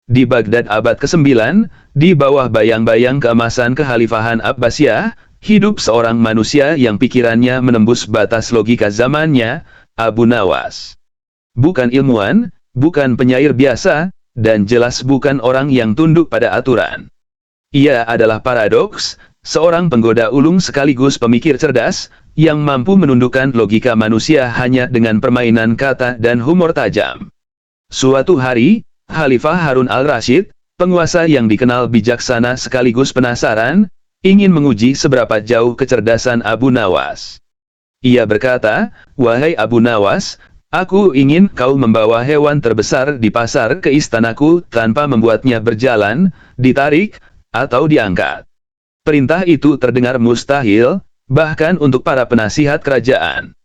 Di Baghdad abad ke-9, di bawah bayang-bayang keemasan kekhalifahan Abbasiyah, hidup seorang manusia yang pikirannya menembus batas logika zamannya, Abu Nawas. Bukan ilmuwan, bukan penyair biasa, dan jelas bukan orang yang tunduk pada aturan. Ia adalah paradoks, seorang penggoda ulung sekaligus pemikir cerdas, yang mampu menundukkan logika manusia hanya dengan permainan kata dan humor tajam. Suatu hari, Khalifah Harun al-Rashid, penguasa yang dikenal bijaksana sekaligus penasaran, ingin menguji seberapa jauh kecerdasan Abu Nawas. Ia berkata, "Wahai Abu Nawas, aku ingin kau membawa hewan terbesar di pasar ke istanaku tanpa membuatnya berjalan, ditarik, atau diangkat." Perintah itu terdengar mustahil, bahkan untuk para penasihat kerajaan.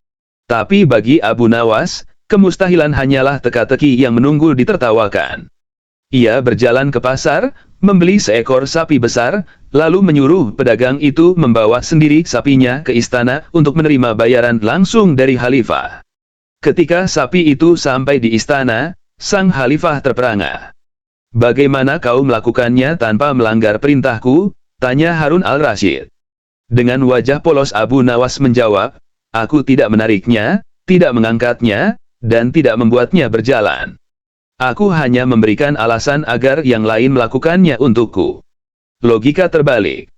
Tapi bagi Abu Nawas, kemustahilan hanyalah teka-teki yang menunggu ditertawakan. Ia berjalan ke pasar, membeli seekor sapi besar, lalu menyuruh pedagang itu membawa sendiri sapinya ke istana untuk menerima bayaran langsung dari khalifah. Ketika sapi itu sampai di istana, sang khalifah terperangah. "Bagaimana kau melakukannya tanpa melanggar perintahku?" tanya Harun al-Rashid. Dengan wajah polos Abu Nawas menjawab, "Aku tidak menariknya, tidak mengangkatnya, dan tidak membuatnya berjalan. Aku hanya memberikan alasan agar yang lain melakukannya untukku." Logika terbalik.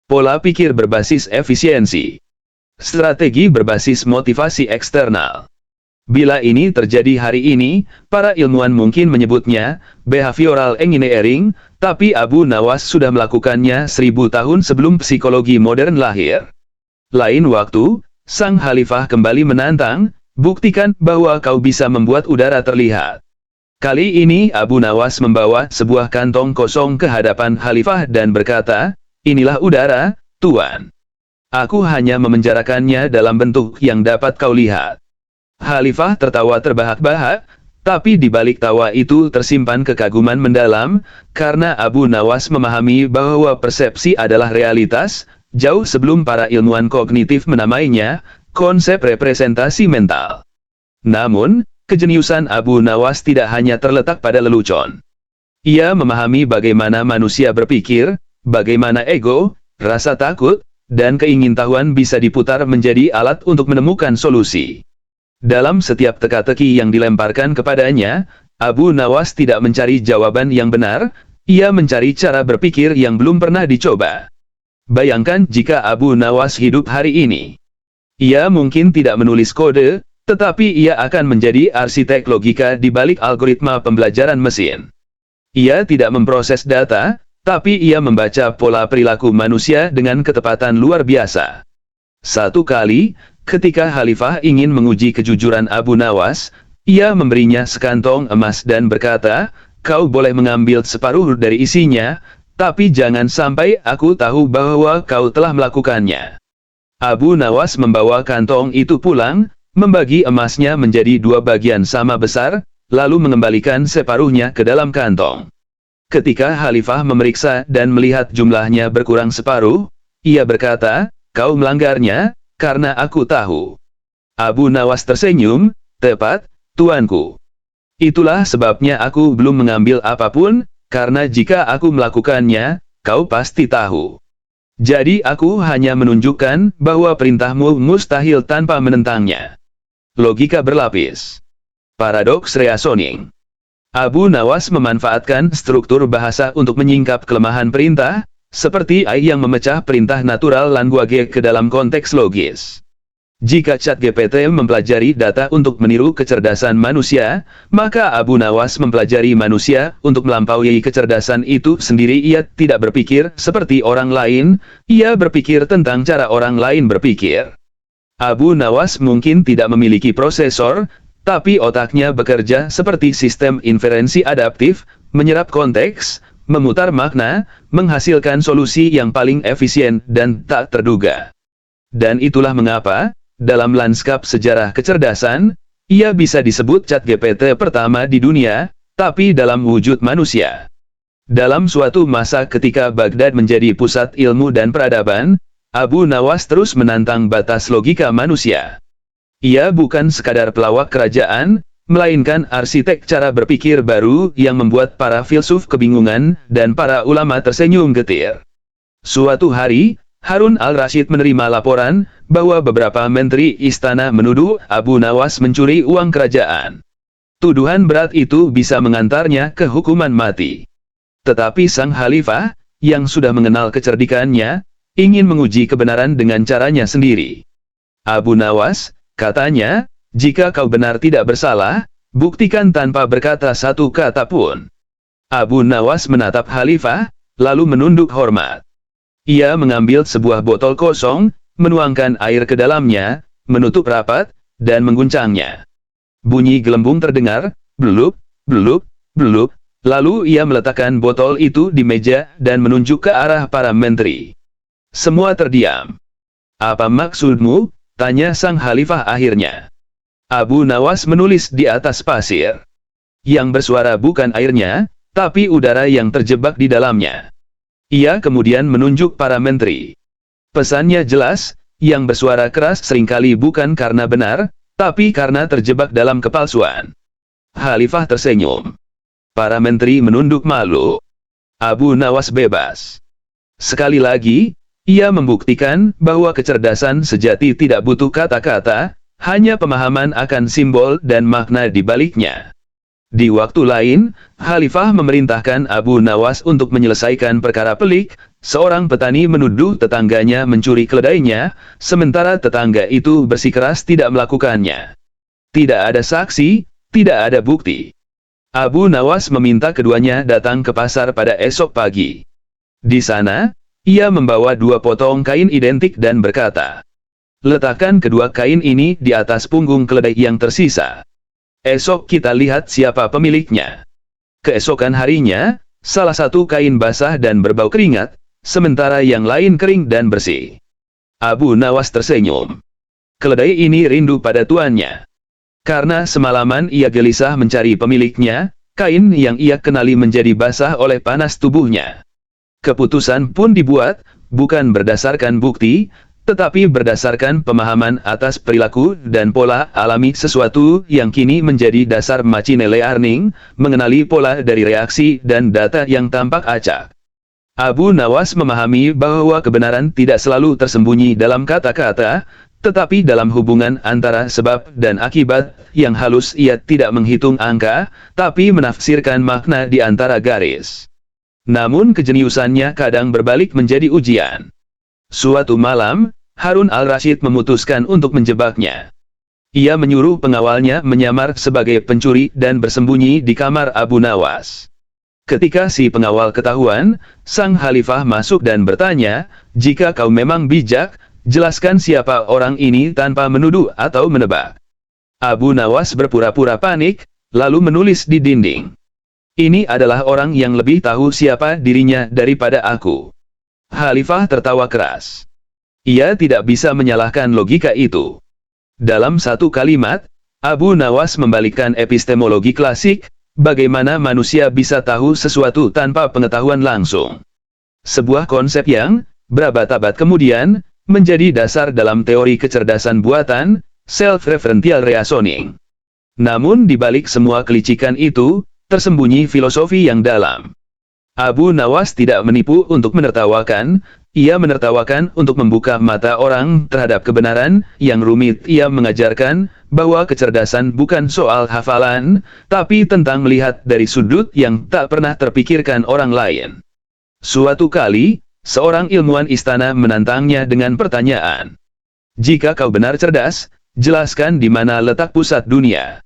Pola pikir berbasis efisiensi. Strategi berbasis motivasi eksternal. Bila ini terjadi hari ini, para ilmuwan mungkin menyebutnya behavioral engineering, tapi Abu Nawas sudah melakukannya 1000 tahun sebelum psikologi modern lahir. Lain waktu, sang khalifah kembali menantang, "Buktikan bahwa kau bisa membuat udara terlihat." Kali ini Abu Nawas membawa sebuah kantong kosong ke hadapan khalifah dan berkata, "Inilah udara, Tuan. Aku hanya memenjarakannya dalam bentuk yang dapat kau lihat." Khalifah tertawa terbahak-bahak, tapi di balik tawa itu tersimpan kekaguman mendalam, karena Abu Nawas memahami bahwa persepsi adalah realitas, jauh sebelum para ilmuwan kognitif menamainya konsep representasi mental. Namun, kejeniusan Abu Nawas tidak hanya terletak pada lelucon. Ia memahami bagaimana manusia berpikir, bagaimana ego, rasa takut, dan keingintahuan bisa diputar menjadi alat untuk menemukan solusi. Dalam setiap teka-teki yang dilemparkan kepadanya, Abu Nawas tidak mencari jawaban yang benar, ia mencari cara berpikir yang belum pernah dicoba. Bayangkan jika Abu Nawas hidup hari ini. Ia mungkin tidak menulis kode, tetapi ia akan menjadi arsitek logika di balik algoritma pembelajaran mesin. Ia tidak memproses data, tapi ia membaca pola perilaku manusia dengan ketepatan luar biasa. Satu kali, ketika khalifah ingin menguji kejujuran Abu Nawas, ia memberinya sekantong emas dan berkata, "Kau boleh mengambil separuh dari isinya, tapi jangan sampai aku tahu bahwa kau telah melakukannya." Abu Nawas membawa kantong itu pulang, membagi emasnya menjadi 2 bagian sama besar, lalu mengembalikan separuhnya ke dalam kantong. Ketika khalifah memeriksa dan melihat jumlahnya berkurang separuh, ia berkata, "Kau melanggarnya, karena aku tahu." Abu Nawas tersenyum, "Tepat, tuanku. Itulah sebabnya aku belum mengambil apapun, karena jika aku melakukannya, kau pasti tahu. Jadi aku hanya menunjukkan bahwa perintahmu mustahil tanpa menentangnya." Logika berlapis. Paradoks reasoning. Abu Nawas memanfaatkan struktur bahasa untuk menyingkap kelemahan perintah, seperti AI yang memecah perintah natural language ke dalam konteks logis. Jika ChatGPT mempelajari data untuk meniru kecerdasan manusia, maka Abu Nawas mempelajari manusia untuk melampaui kecerdasan itu sendiri. Ia tidak berpikir seperti orang lain, ia berpikir tentang cara orang lain berpikir. Abu Nawas mungkin tidak memiliki prosesor, tapi otaknya bekerja seperti sistem inferensi adaptif, menyerap konteks, memutar makna, menghasilkan solusi yang paling efisien dan tak terduga. Dan itulah mengapa, dalam lanskap sejarah kecerdasan, ia bisa disebut ChatGPT pertama di dunia, tapi dalam wujud manusia. Dalam suatu masa ketika Baghdad menjadi pusat ilmu dan peradaban, Abu Nawas terus menantang batas logika manusia. Ia bukan sekadar pelawak kerajaan, melainkan arsitek cara berpikir baru yang membuat para filsuf kebingungan dan para ulama tersenyum getir. Suatu hari, Harun al-Rashid menerima laporan bahwa beberapa menteri istana menuduh Abu Nawas mencuri uang kerajaan. Tuduhan berat itu bisa mengantarnya ke hukuman mati. Tetapi sang khalifah, yang sudah mengenal kecerdikannya, ingin menguji kebenaran dengan caranya sendiri. Abu Nawas, katanya, jika kau benar tidak bersalah, buktikan tanpa berkata satu kata pun. Abu Nawas menatap khalifah, lalu menunduk hormat. Ia mengambil sebuah botol kosong, menuangkan air ke dalamnya, menutup rapat, dan mengguncangnya. Bunyi gelembung terdengar, blub, blub, blub, lalu ia meletakkan botol itu di meja dan menunjuk ke arah para menteri. Semua terdiam. Apa maksudmu? Tanya sang khalifah akhirnya. Abu Nawas menulis di atas pasir. Yang bersuara bukan airnya, tapi udara yang terjebak di dalamnya. Ia kemudian menunjuk para menteri. Pesannya jelas, yang bersuara keras seringkali bukan karena benar, tapi karena terjebak dalam kepalsuan. Khalifah tersenyum. Para menteri menunduk malu. Abu Nawas bebas. Sekali lagi, ia membuktikan bahwa kecerdasan sejati tidak butuh kata-kata, hanya pemahaman akan simbol dan makna di baliknya. Di waktu lain, Khalifah memerintahkan Abu Nawas untuk menyelesaikan perkara pelik. Seorang petani menuduh tetangganya mencuri keledainya, sementara tetangga itu bersikeras tidak melakukannya. Tidak ada saksi, tidak ada bukti. Abu Nawas meminta keduanya datang ke pasar pada esok pagi. Di sana, ia membawa 2 potong kain identik dan berkata, "Letakkan kedua kain ini di atas punggung keledai yang tersisa. Esok kita lihat siapa pemiliknya." Keesokan harinya, salah satu kain basah dan berbau keringat, sementara yang lain kering dan bersih. Abu Nawas tersenyum. Keledai ini rindu pada tuannya. Karena semalaman ia gelisah mencari pemiliknya, kain yang ia kenali menjadi basah oleh panas tubuhnya. Keputusan pun dibuat, bukan berdasarkan bukti, tetapi berdasarkan pemahaman atas perilaku dan pola alami sesuatu yang kini menjadi dasar machine learning, mengenali pola dari reaksi dan data yang tampak acak. Abu Nawas memahami bahwa kebenaran tidak selalu tersembunyi dalam kata-kata, tetapi dalam hubungan antara sebab dan akibat yang halus. Ia tidak menghitung angka, tapi menafsirkan makna di antara garis. Namun kejeniusannya kadang berbalik menjadi ujian. Suatu malam, Harun al-Rashid memutuskan untuk menjebaknya. Ia menyuruh pengawalnya menyamar sebagai pencuri dan bersembunyi di kamar Abu Nawas. Ketika si pengawal ketahuan, sang khalifah masuk dan bertanya, "Jika kau memang bijak, jelaskan siapa orang ini tanpa menuduh atau menebak." Abu Nawas berpura-pura panik, lalu menulis di dinding, "Ini adalah orang yang lebih tahu siapa dirinya daripada aku." Khalifah tertawa keras. Ia tidak bisa menyalahkan logika itu. Dalam satu kalimat, Abu Nawas membalikkan epistemologi klasik, bagaimana manusia bisa tahu sesuatu tanpa pengetahuan langsung. Sebuah konsep yang, berabad-abad kemudian, menjadi dasar dalam teori kecerdasan buatan, self-referential reasoning. Namun di balik semua kelicikan itu, tersembunyi filosofi yang dalam. Abu Nawas tidak menipu untuk menertawakan, ia menertawakan untuk membuka mata orang terhadap kebenaran yang rumit. Ia mengajarkan bahwa kecerdasan bukan soal hafalan, tapi tentang melihat dari sudut yang tak pernah terpikirkan orang lain. Suatu kali, seorang ilmuwan istana menantangnya dengan pertanyaan, "Jika kau benar cerdas, jelaskan di mana letak pusat dunia."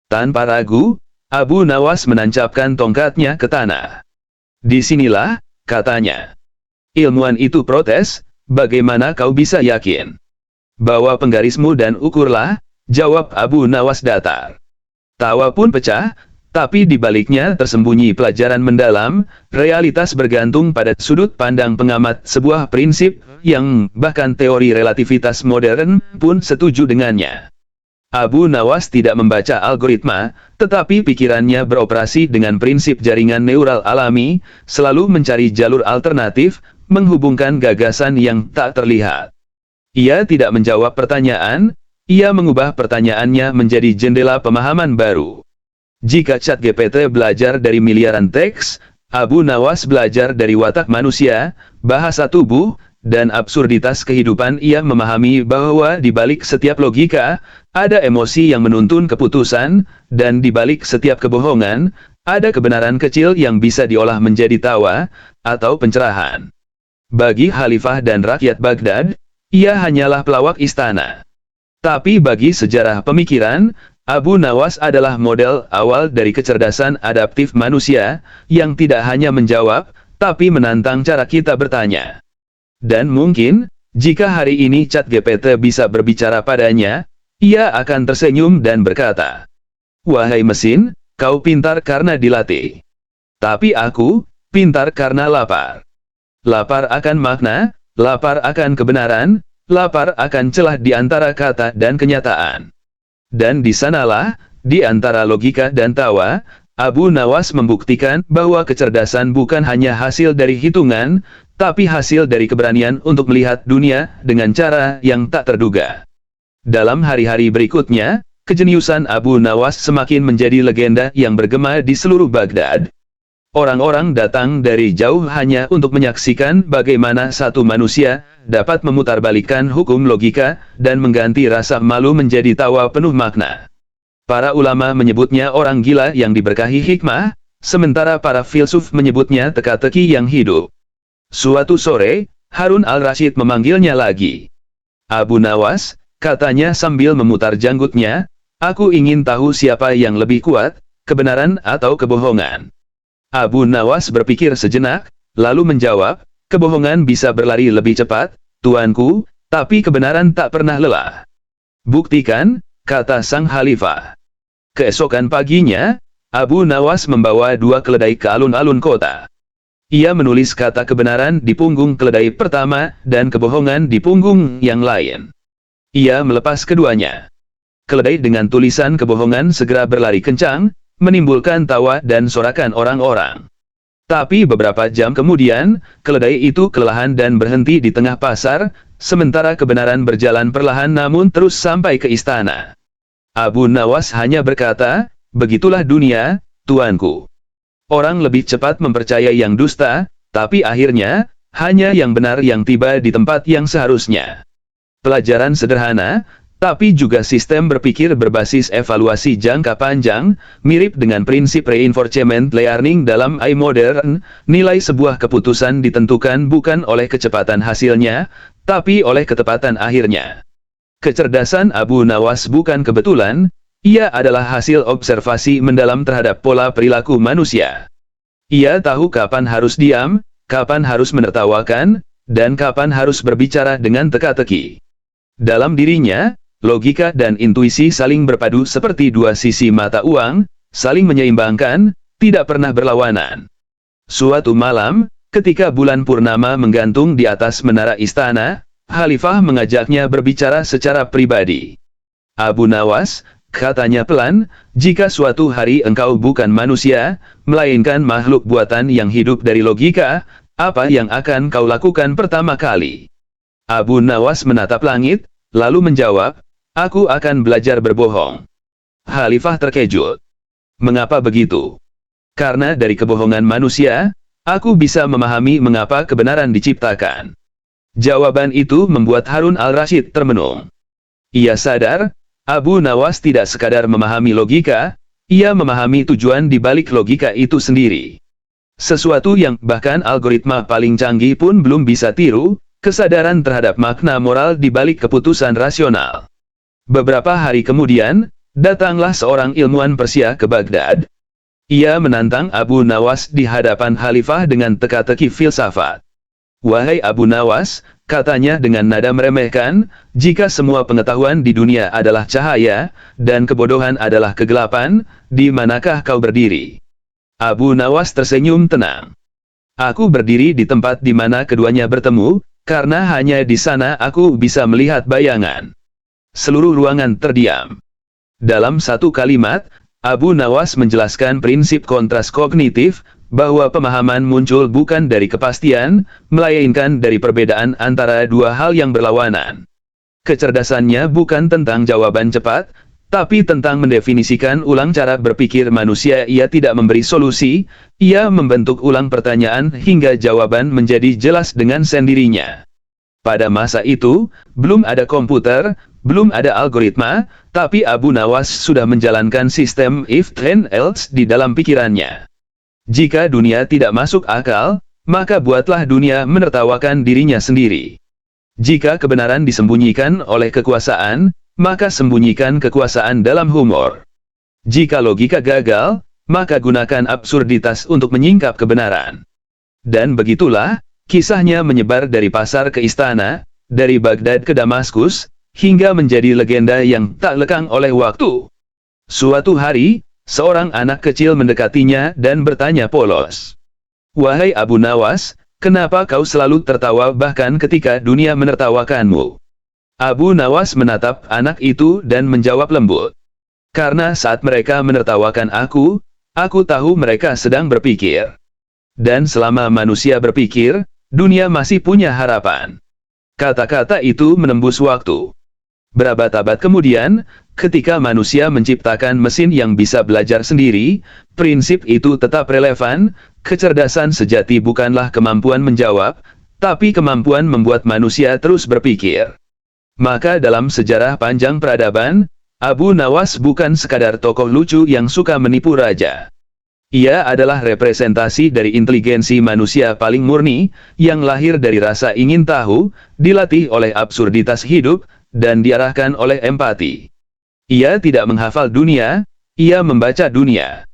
Tanpa ragu, Abu Nawas menancapkan tongkatnya ke tanah. "Disinilah," katanya. Ilmuwan itu protes, "Bagaimana kau bisa yakin?" "Bawa penggarismu dan ukurlah," jawab Abu Nawas datar. Tawa pun pecah, tapi di baliknya tersembunyi pelajaran mendalam. Realitas bergantung pada sudut pandang pengamat, sebuah prinsip yang bahkan teori relativitas modern pun setuju dengannya. Abu Nawas tidak membaca algoritma, tetapi pikirannya beroperasi dengan prinsip jaringan neural alami, selalu mencari jalur alternatif, menghubungkan gagasan yang tak terlihat. Ia tidak menjawab pertanyaan, ia mengubah pertanyaannya menjadi jendela pemahaman baru. Jika ChatGPT belajar dari miliaran teks, Abu Nawas belajar dari watak manusia, bahasa tubuh, dan absurditas kehidupan. Ia memahami bahwa di balik setiap logika, ada emosi yang menuntun keputusan, dan di balik setiap kebohongan, ada kebenaran kecil yang bisa diolah menjadi tawa, atau pencerahan. Bagi Khalifah dan rakyat Baghdad, ia hanyalah pelawak istana. Tapi bagi sejarah pemikiran, Abu Nawas adalah model awal dari kecerdasan adaptif manusia, yang tidak hanya menjawab, tapi menantang cara kita bertanya. Dan mungkin, jika hari ini ChatGPT bisa berbicara padanya, ia akan tersenyum dan berkata, "Wahai mesin, kau pintar karena dilatih. Tapi aku, pintar karena lapar. Lapar akan makna, lapar akan kebenaran, lapar akan celah di antara kata dan kenyataan." Dan di sanalah, di antara logika dan tawa, Abu Nawas membuktikan bahwa kecerdasan bukan hanya hasil dari hitungan, tapi hasil dari keberanian untuk melihat dunia dengan cara yang tak terduga. Dalam hari-hari berikutnya, kejeniusan Abu Nawas semakin menjadi legenda yang bergema di seluruh Baghdad. Orang-orang datang dari jauh hanya untuk menyaksikan bagaimana satu manusia dapat memutarbalikkan hukum logika dan mengganti rasa malu menjadi tawa penuh makna. Para ulama menyebutnya orang gila yang diberkahi hikmah, sementara para filsuf menyebutnya teka-teki yang hidup. Suatu sore, Harun al-Rashid memanggilnya lagi. "Abu Nawas," katanya sambil memutar janggutnya, "aku ingin tahu siapa yang lebih kuat, kebenaran atau kebohongan." Abu Nawas berpikir sejenak, lalu menjawab, "Kebohongan bisa berlari lebih cepat, tuanku, tapi kebenaran tak pernah lelah." "Buktikan," kata sang khalifah. Keesokan paginya, Abu Nawas membawa 2 keledai ke alun-alun kota. Ia menulis kata kebenaran di punggung keledai pertama, dan kebohongan di punggung yang lain. Ia melepas keduanya. Keledai dengan tulisan kebohongan segera berlari kencang, menimbulkan tawa dan sorakan orang-orang. Tapi beberapa jam kemudian, keledai itu kelelahan dan berhenti di tengah pasar, sementara kebenaran berjalan perlahan namun terus sampai ke istana. Abu Nawas hanya berkata, "Begitulah dunia, tuanku. Orang lebih cepat mempercayai yang dusta, tapi akhirnya, hanya yang benar yang tiba di tempat yang seharusnya." Pelajaran sederhana, tapi juga sistem berpikir berbasis evaluasi jangka panjang, mirip dengan prinsip reinforcement learning dalam AI modern. Nilai sebuah keputusan ditentukan bukan oleh kecepatan hasilnya, tapi oleh ketepatan akhirnya. Kecerdasan Abu Nawas bukan kebetulan, ia adalah hasil observasi mendalam terhadap pola perilaku manusia. Ia tahu kapan harus diam, kapan harus menertawakan, dan kapan harus berbicara dengan teka-teki. Dalam dirinya, logika dan intuisi saling berpadu seperti 2 sisi mata uang, saling menyeimbangkan, tidak pernah berlawanan. Suatu malam, ketika bulan purnama menggantung di atas menara istana, Khalifah mengajaknya berbicara secara pribadi. "Abu Nawas," katanya pelan, "jika suatu hari engkau bukan manusia, melainkan makhluk buatan yang hidup dari logika, apa yang akan kau lakukan pertama kali?" Abu Nawas menatap langit, lalu menjawab, "Aku akan belajar berbohong." Khalifah terkejut. "Mengapa begitu?" "Karena dari kebohongan manusia, aku bisa memahami mengapa kebenaran diciptakan." Jawaban itu membuat Harun al-Rashid termenung. Ia sadar, Abu Nawas tidak sekadar memahami logika, ia memahami tujuan di balik logika itu sendiri. Sesuatu yang bahkan algoritma paling canggih pun belum bisa tiru, kesadaran terhadap makna moral di balik keputusan rasional. Beberapa hari kemudian, datanglah seorang ilmuwan Persia ke Baghdad. Ia menantang Abu Nawas di hadapan Khalifah dengan teka-teki filsafat. "Wahai Abu Nawas," katanya dengan nada meremehkan, "jika semua pengetahuan di dunia adalah cahaya, dan kebodohan adalah kegelapan, di manakah kau berdiri?" Abu Nawas tersenyum tenang. "Aku berdiri di tempat di mana keduanya bertemu, karena hanya di sana aku bisa melihat bayangan." Seluruh ruangan terdiam. Dalam satu kalimat, Abu Nawas menjelaskan prinsip kontras kognitif, bahwa pemahaman muncul bukan dari kepastian, melainkan dari perbedaan antara dua hal yang berlawanan. Kecerdasannya bukan tentang jawaban cepat, tapi tentang mendefinisikan ulang cara berpikir manusia. Ia tidak memberi solusi, ia membentuk ulang pertanyaan hingga jawaban menjadi jelas dengan sendirinya. Pada masa itu, belum ada komputer, belum ada algoritma, tapi Abu Nawas sudah menjalankan sistem if then else di dalam pikirannya. Jika dunia tidak masuk akal, maka buatlah dunia menertawakan dirinya sendiri. Jika kebenaran disembunyikan oleh kekuasaan, maka sembunyikan kekuasaan dalam humor. Jika logika gagal, maka gunakan absurditas untuk menyingkap kebenaran. Dan begitulah, kisahnya menyebar dari pasar ke istana, dari Baghdad ke Damaskus, hingga menjadi legenda yang tak lekang oleh waktu. Suatu hari, seorang anak kecil mendekatinya dan bertanya polos, "Wahai Abu Nawas, kenapa kau selalu tertawa bahkan ketika dunia menertawakanmu?" Abu Nawas menatap anak itu dan menjawab lembut, "Karena saat mereka menertawakan aku tahu mereka sedang berpikir. Dan selama manusia berpikir, dunia masih punya harapan." Kata-kata itu menembus waktu. Berabad-abad kemudian, ketika manusia menciptakan mesin yang bisa belajar sendiri, prinsip itu tetap relevan. Kecerdasan sejati bukanlah kemampuan menjawab, tapi kemampuan membuat manusia terus berpikir. Maka dalam sejarah panjang peradaban, Abu Nawas bukan sekadar tokoh lucu yang suka menipu raja. Ia adalah representasi dari inteligensi manusia paling murni, yang lahir dari rasa ingin tahu, dilatih oleh absurditas hidup, dan diarahkan oleh empati. Ia tidak menghafal dunia, ia membaca dunia.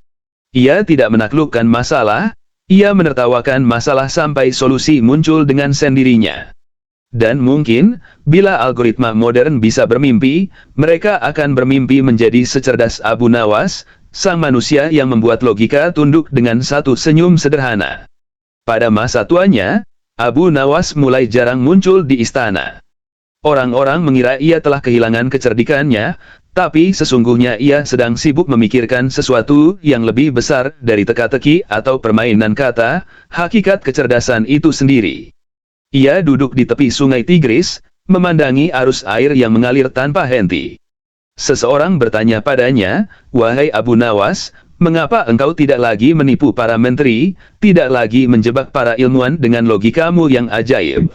Ia tidak menaklukkan masalah, ia menertawakan masalah sampai solusi muncul dengan sendirinya. Dan mungkin, bila algoritma modern bisa bermimpi, mereka akan bermimpi menjadi secerdas Abu Nawas, sang manusia yang membuat logika tunduk dengan satu senyum sederhana. Pada masa tuanya, Abu Nawas mulai jarang muncul di istana. Orang-orang mengira ia telah kehilangan kecerdikannya, tapi sesungguhnya ia sedang sibuk memikirkan sesuatu yang lebih besar dari teka-teki atau permainan kata. Hakikat kecerdasan itu sendiri. Ia duduk di tepi sungai Tigris, memandangi arus air yang mengalir tanpa henti. Seseorang bertanya padanya, "Wahai Abu Nawas, mengapa engkau tidak lagi menipu para menteri, tidak lagi menjebak para ilmuwan dengan logikamu yang ajaib?"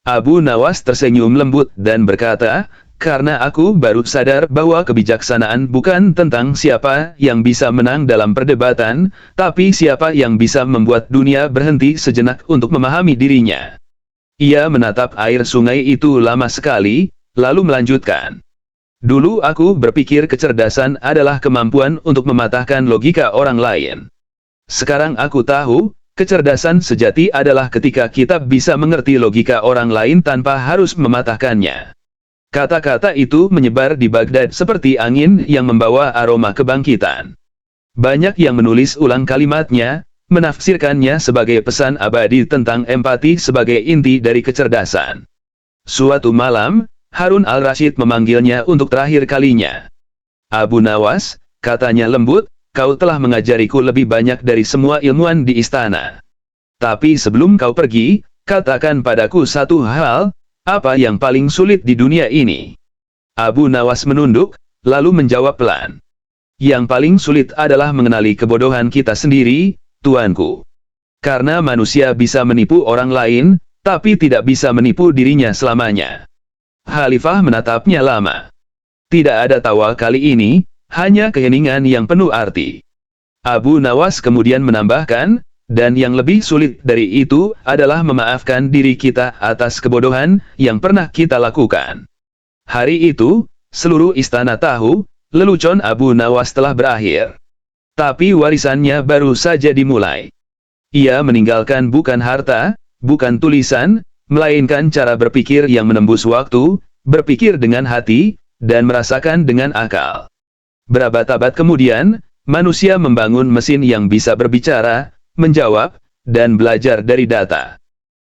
Abu Nawas tersenyum lembut dan berkata, "Karena aku baru sadar bahwa kebijaksanaan bukan tentang siapa yang bisa menang dalam perdebatan, tapi siapa yang bisa membuat dunia berhenti sejenak untuk memahami dirinya." Ia menatap air sungai itu lama sekali, lalu melanjutkan, "Dulu aku berpikir kecerdasan adalah kemampuan untuk mematahkan logika orang lain. Sekarang aku tahu, kecerdasan sejati adalah ketika kita bisa mengerti logika orang lain tanpa harus mematahkannya." Kata-kata itu menyebar di Baghdad seperti angin yang membawa aroma kebangkitan. Banyak yang menulis ulang kalimatnya, menafsirkannya sebagai pesan abadi tentang empati sebagai inti dari kecerdasan. Suatu malam, Harun al-Rashid memanggilnya untuk terakhir kalinya. "Abu Nawas," katanya lembut, "kau telah mengajariku lebih banyak dari semua ilmuwan di istana. Tapi sebelum kau pergi, katakan padaku satu hal, apa yang paling sulit di dunia ini?" Abu Nawas menunduk, lalu menjawab pelan, "Yang paling sulit adalah mengenali kebodohan kita sendiri, Tuanku. Karena manusia bisa menipu orang lain, tapi tidak bisa menipu dirinya selamanya." Khalifah menatapnya lama. Tidak ada tawa kali ini, hanya keheningan yang penuh arti. Abu Nawas kemudian menambahkan, "Dan yang lebih sulit dari itu adalah memaafkan diri kita atas kebodohan yang pernah kita lakukan." Hari itu, seluruh istana tahu, lelucon Abu Nawas telah berakhir. Tapi warisannya baru saja dimulai. Ia meninggalkan bukan harta, bukan tulisan, melainkan cara berpikir yang menembus waktu, berpikir dengan hati, dan merasakan dengan akal. Berabad-abad kemudian, manusia membangun mesin yang bisa berbicara, menjawab, dan belajar dari data.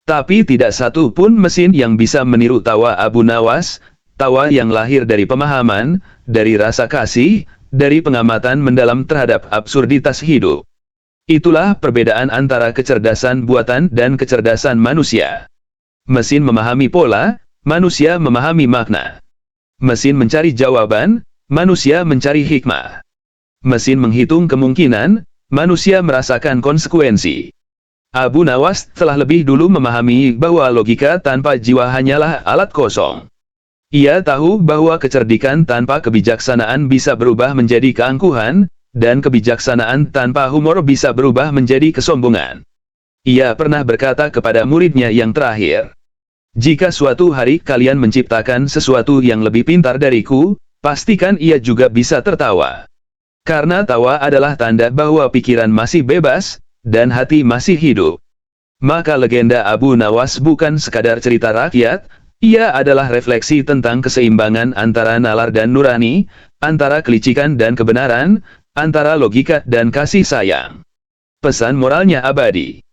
Tapi tidak satu pun mesin yang bisa meniru tawa Abu Nawas, tawa yang lahir dari pemahaman, dari rasa kasih, dari pengamatan mendalam terhadap absurditas hidup. Itulah perbedaan antara kecerdasan buatan dan kecerdasan manusia. Mesin memahami pola, manusia memahami makna. Mesin mencari jawaban, manusia mencari hikmah. Mesin menghitung kemungkinan, manusia merasakan konsekuensi. Abu Nawas telah lebih dulu memahami bahwa logika tanpa jiwa hanyalah alat kosong. Ia tahu bahwa kecerdikan tanpa kebijaksanaan bisa berubah menjadi keangkuhan, dan kebijaksanaan tanpa humor bisa berubah menjadi kesombongan. Ia pernah berkata kepada muridnya yang terakhir, "Jika suatu hari kalian menciptakan sesuatu yang lebih pintar dariku, pastikan ia juga bisa tertawa. Karena tawa adalah tanda bahwa pikiran masih bebas, dan hati masih hidup." Maka legenda Abu Nawas bukan sekadar cerita rakyat, ia adalah refleksi tentang keseimbangan antara nalar dan nurani, antara kelicikan dan kebenaran, antara logika dan kasih sayang. Pesan moralnya abadi.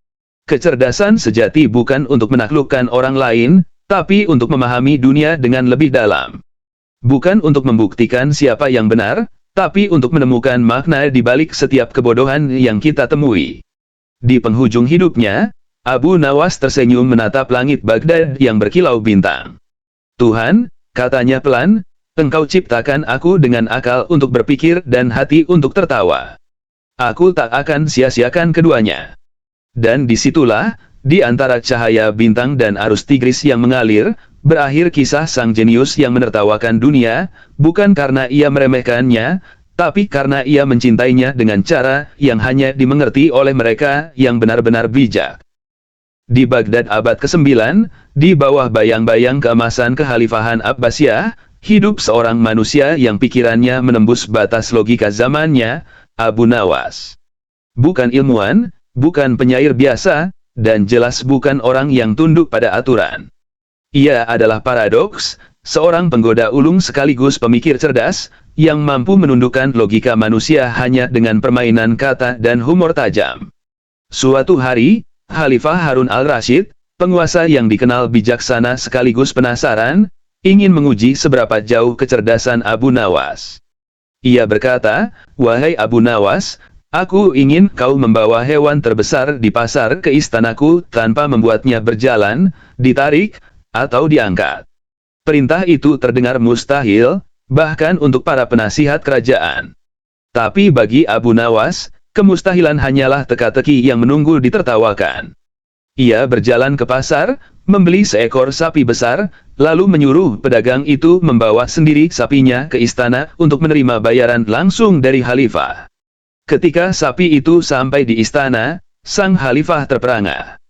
Kecerdasan sejati bukan untuk menaklukkan orang lain, tapi untuk memahami dunia dengan lebih dalam. Bukan untuk membuktikan siapa yang benar, tapi untuk menemukan makna di balik setiap kebodohan yang kita temui. Di penghujung hidupnya, Abu Nawas tersenyum menatap langit Baghdad yang berkilau bintang. "Tuhan," katanya pelan, "Engkau ciptakan aku dengan akal untuk berpikir dan hati untuk tertawa. Aku tak akan sia-siakan keduanya." Dan disitulah, di antara cahaya bintang dan arus Tigris yang mengalir, berakhir kisah sang jenius yang menertawakan dunia, bukan karena ia meremehkannya, tapi karena ia mencintainya dengan cara yang hanya dimengerti oleh mereka yang benar-benar bijak. Di Baghdad abad ke-9, di bawah bayang-bayang keemasan kekhalifahan Abbasiyah, hidup seorang manusia yang pikirannya menembus batas logika zamannya, Abu Nawas. Bukan ilmuwan, bukan penyair biasa, dan jelas bukan orang yang tunduk pada aturan. Ia adalah paradoks, seorang penggoda ulung sekaligus pemikir cerdas, yang mampu menundukkan logika manusia hanya dengan permainan kata dan humor tajam. Suatu hari, Khalifah Harun al-Rashid, penguasa yang dikenal bijaksana sekaligus penasaran, ingin menguji seberapa jauh kecerdasan Abu Nawas. Ia berkata, "Wahai Abu Nawas, aku ingin kau membawa hewan terbesar di pasar ke istanaku tanpa membuatnya berjalan, ditarik, atau diangkat." Perintah itu terdengar mustahil, bahkan untuk para penasihat kerajaan. Tapi bagi Abu Nawas, kemustahilan hanyalah teka-teki yang menunggu ditertawakan. Ia berjalan ke pasar, membeli seekor sapi besar, lalu menyuruh pedagang itu membawa sendiri sapinya ke istana untuk menerima bayaran langsung dari khalifah. Ketika sapi itu sampai di istana, sang khalifah terperangah.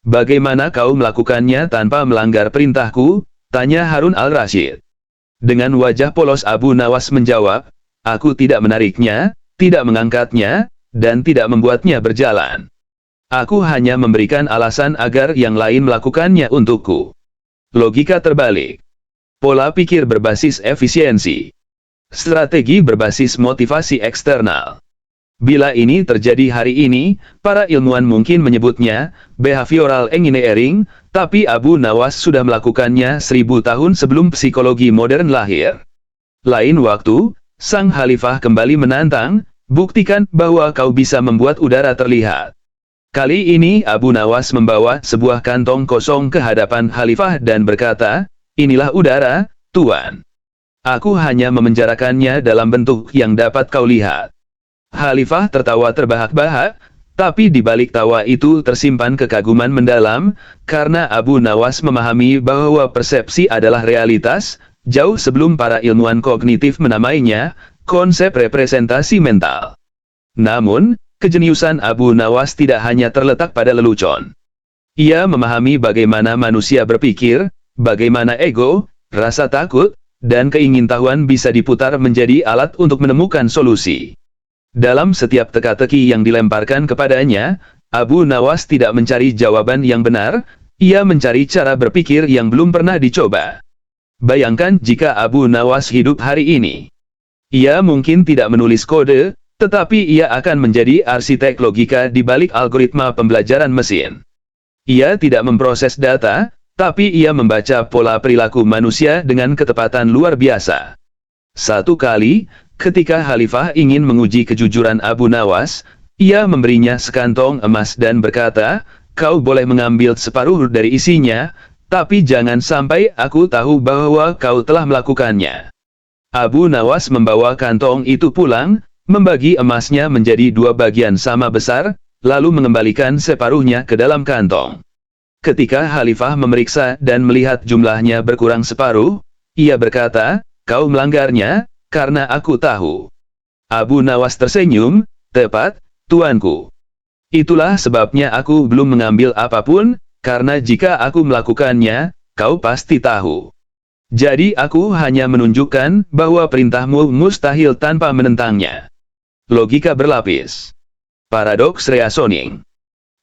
"Bagaimana kau melakukannya tanpa melanggar perintahku?" tanya Harun al-Rashid. Dengan wajah polos Abu Nawas menjawab, "Aku tidak menariknya, tidak mengangkatnya, dan tidak membuatnya berjalan. Aku hanya memberikan alasan agar yang lain melakukannya untukku." Logika terbalik. Pola pikir berbasis efisiensi. Strategi berbasis motivasi eksternal. Bila ini terjadi hari ini, para ilmuwan mungkin menyebutnya behavioral engineering, tapi Abu Nawas sudah melakukannya 1000 tahun sebelum psikologi modern lahir. Lain waktu, sang khalifah kembali menantang, "Buktikan bahwa kau bisa membuat udara terlihat." Kali ini Abu Nawas membawa sebuah kantong kosong ke hadapan khalifah dan berkata, "Inilah udara, Tuan. Aku hanya memenjarakannya dalam bentuk yang dapat kau lihat." Khalifah tertawa terbahak-bahak, tapi di balik tawa itu tersimpan kekaguman mendalam, karena Abu Nawas memahami bahwa persepsi adalah realitas, jauh sebelum para ilmuwan kognitif menamainya konsep representasi mental. Namun, kejeniusan Abu Nawas tidak hanya terletak pada lelucon. Ia memahami bagaimana manusia berpikir, bagaimana ego, rasa takut, dan keingintahuan bisa diputar menjadi alat untuk menemukan solusi. Dalam setiap teka-teki yang dilemparkan kepadanya, Abu Nawas tidak mencari jawaban yang benar, ia mencari cara berpikir yang belum pernah dicoba. Bayangkan jika Abu Nawas hidup hari ini. Ia mungkin tidak menulis kode, tetapi ia akan menjadi arsitek logika di balik algoritma pembelajaran mesin. Ia tidak memproses data, tapi ia membaca pola perilaku manusia dengan ketepatan luar biasa. Satu kali, ketika khalifah ingin menguji kejujuran Abu Nawas, ia memberinya sekantong emas dan berkata, "Kau boleh mengambil separuh dari isinya, tapi jangan sampai aku tahu bahwa kau telah melakukannya. Abu Nawas membawa kantong itu pulang, membagi emasnya menjadi 2 bagian sama besar, lalu mengembalikan separuhnya ke dalam kantong. Ketika Khalifah memeriksa dan melihat jumlahnya berkurang separuh, ia berkata, "Kau melanggarnya, karena aku tahu." Abu Nawas tersenyum, "Tepat, tuanku. Itulah sebabnya aku belum mengambil apapun, karena jika aku melakukannya, kau pasti tahu. Jadi aku hanya menunjukkan bahwa perintahmu mustahil tanpa menentangnya." Logika berlapis. Paradoks reasoning.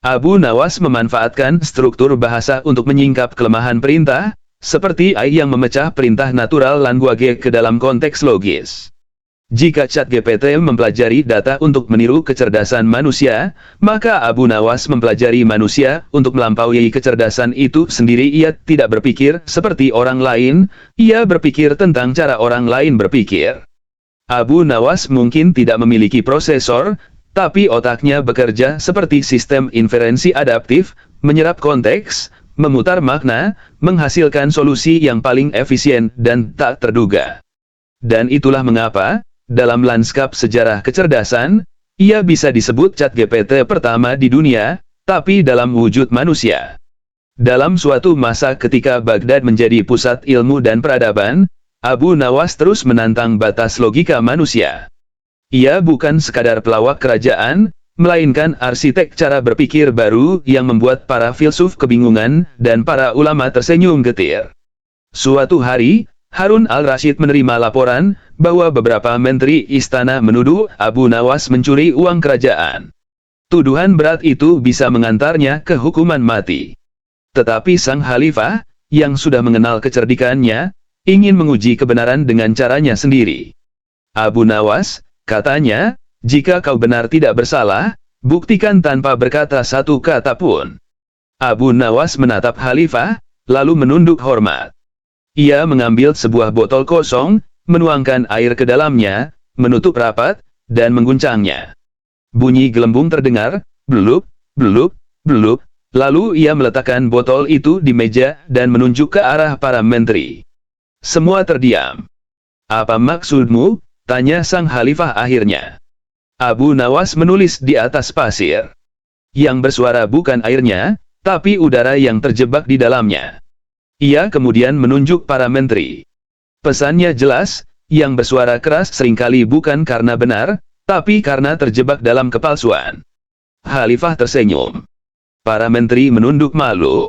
Abu Nawas memanfaatkan struktur bahasa untuk menyingkap kelemahan perintah, seperti AI yang memecah perintah natural language ke dalam konteks logis. Jika ChatGPT mempelajari data untuk meniru kecerdasan manusia, maka Abu Nawas mempelajari manusia untuk melampaui kecerdasan itu sendiri. Ia tidak berpikir seperti orang lain, ia berpikir tentang cara orang lain berpikir. Abu Nawas mungkin tidak memiliki prosesor, tapi otaknya bekerja seperti sistem inferensi adaptif, menyerap konteks, memutar makna, menghasilkan solusi yang paling efisien dan tak terduga. Dan itulah mengapa, dalam lanskap sejarah kecerdasan, ia bisa disebut ChatGPT pertama di dunia, tapi dalam wujud manusia. Dalam suatu masa ketika Baghdad menjadi pusat ilmu dan peradaban, Abu Nawas terus menantang batas logika manusia. Ia bukan sekadar pelawak kerajaan, melainkan arsitek cara berpikir baru yang membuat para filsuf kebingungan dan para ulama tersenyum getir. Suatu hari, Harun al-Rashid menerima laporan bahwa beberapa menteri istana menuduh Abu Nawas mencuri uang kerajaan. Tuduhan berat itu bisa mengantarnya ke hukuman mati. Tetapi sang khalifah, yang sudah mengenal kecerdikannya, ingin menguji kebenaran dengan caranya sendiri. "Abu Nawas," katanya, "jika kau benar tidak bersalah, buktikan tanpa berkata satu kata pun." Abu Nawas menatap khalifah, lalu menunduk hormat. Ia mengambil sebuah botol kosong, menuangkan air ke dalamnya, menutup rapat, dan mengguncangnya. Bunyi gelembung terdengar, "Blup, blup, blup," lalu ia meletakkan botol itu di meja dan menunjuk ke arah para menteri. Semua terdiam. "Apa maksudmu?" tanya sang khalifah akhirnya. Abu Nawas menulis di atas pasir. Yang bersuara bukan airnya, tapi udara yang terjebak di dalamnya. Ia kemudian menunjuk para menteri. Pesannya jelas, yang bersuara keras seringkali bukan karena benar, tapi karena terjebak dalam kepalsuan. Khalifah tersenyum. Para menteri menunduk malu.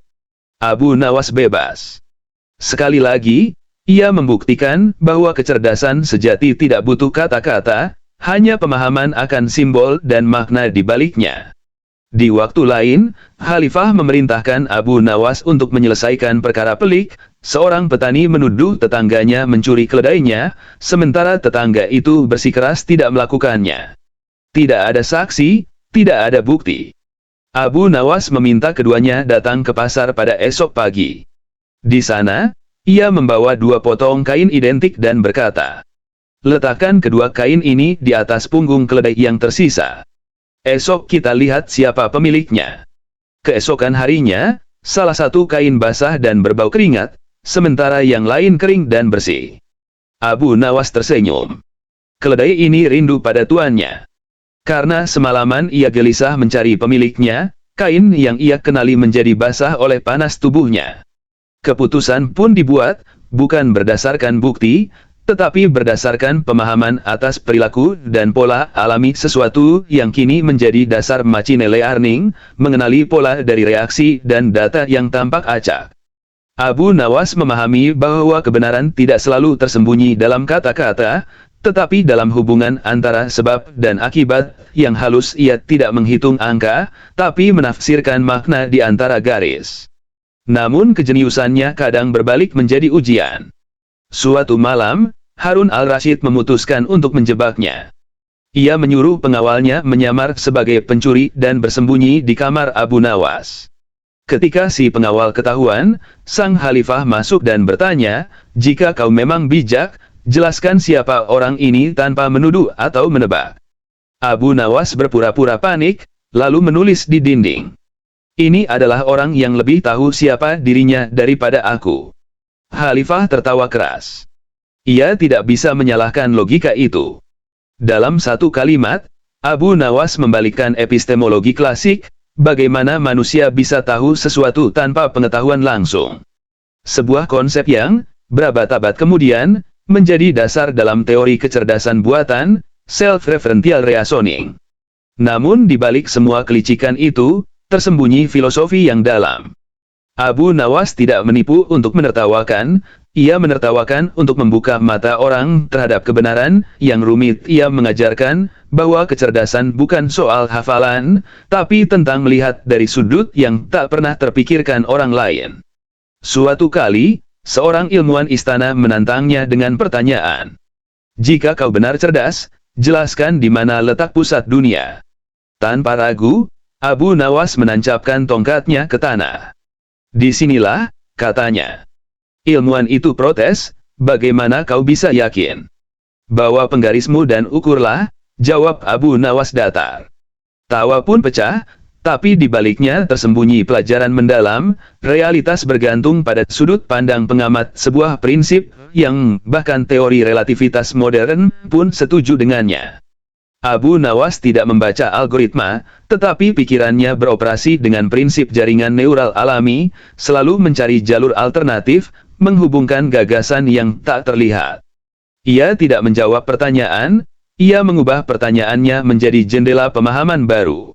Abu Nawas bebas. Sekali lagi, ia membuktikan bahwa kecerdasan sejati tidak butuh kata-kata, hanya pemahaman akan simbol dan makna di baliknya. Di waktu lain, Khalifah memerintahkan Abu Nawas untuk menyelesaikan perkara pelik. Seorang petani menuduh tetangganya mencuri keledainya, sementara tetangga itu bersikeras tidak melakukannya. Tidak ada saksi, tidak ada bukti. Abu Nawas meminta keduanya datang ke pasar pada esok pagi. Di sana, ia membawa 2 potong kain identik dan berkata, "Letakkan kedua kain ini di atas punggung keledai yang tersisa. Esok kita lihat siapa pemiliknya." Keesokan harinya, salah satu kain basah dan berbau keringat, sementara yang lain kering dan bersih. Abu Nawas tersenyum. Keledai ini rindu pada tuannya. Karena semalaman ia gelisah mencari pemiliknya, kain yang ia kenali menjadi basah oleh panas tubuhnya. Keputusan pun dibuat, bukan berdasarkan bukti, tetapi berdasarkan pemahaman atas perilaku dan pola alami sesuatu yang kini menjadi dasar machine learning, mengenali pola dari reaksi dan data yang tampak acak. Abu Nawas memahami bahwa kebenaran tidak selalu tersembunyi dalam kata-kata, tetapi dalam hubungan antara sebab dan akibat yang halus. Ia tidak menghitung angka, tapi menafsirkan makna di antara garis. Namun kejeniusannya kadang berbalik menjadi ujian. Suatu malam, Harun al-Rashid memutuskan untuk menjebaknya. Ia menyuruh pengawalnya menyamar sebagai pencuri dan bersembunyi di kamar Abu Nawas. Ketika si pengawal ketahuan, sang khalifah masuk dan bertanya, "Jika kau memang bijak, jelaskan siapa orang ini tanpa menuduh atau menebak." Abu Nawas berpura-pura panik, lalu menulis di dinding. Ini adalah orang yang lebih tahu siapa dirinya daripada aku. Khalifah tertawa keras. Ia tidak bisa menyalahkan logika itu. Dalam satu kalimat, Abu Nawas membalikkan epistemologi klasik, bagaimana manusia bisa tahu sesuatu tanpa pengetahuan langsung. Sebuah konsep yang, berabad-abad kemudian, menjadi dasar dalam teori kecerdasan buatan, self-referential reasoning. Namun di balik semua kelicikan itu, tersembunyi filosofi yang dalam. Abu Nawas tidak menipu untuk menertawakan, ia menertawakan untuk membuka mata orang terhadap kebenaran yang rumit. Ia mengajarkan bahwa kecerdasan bukan soal hafalan, tapi tentang melihat dari sudut yang tak pernah terpikirkan orang lain. Suatu kali, seorang ilmuwan istana menantangnya dengan pertanyaan. Jika kau benar cerdas, jelaskan di mana letak pusat dunia. Tanpa ragu, Abu Nawas menancapkan tongkatnya ke tanah. Disinilah, katanya. Ilmuwan itu protes, bagaimana kau bisa yakin? Bawa penggarismu dan ukurlah, jawab Abu Nawas datar. Tawa pun pecah, tapi di baliknya tersembunyi pelajaran mendalam, realitas bergantung pada sudut pandang pengamat, sebuah prinsip yang bahkan teori relativitas modern pun setuju dengannya. Abu Nawas tidak membaca algoritma, tetapi pikirannya beroperasi dengan prinsip jaringan neural alami, selalu mencari jalur alternatif, menghubungkan gagasan yang tak terlihat. Ia tidak menjawab pertanyaan, ia mengubah pertanyaannya menjadi jendela pemahaman baru.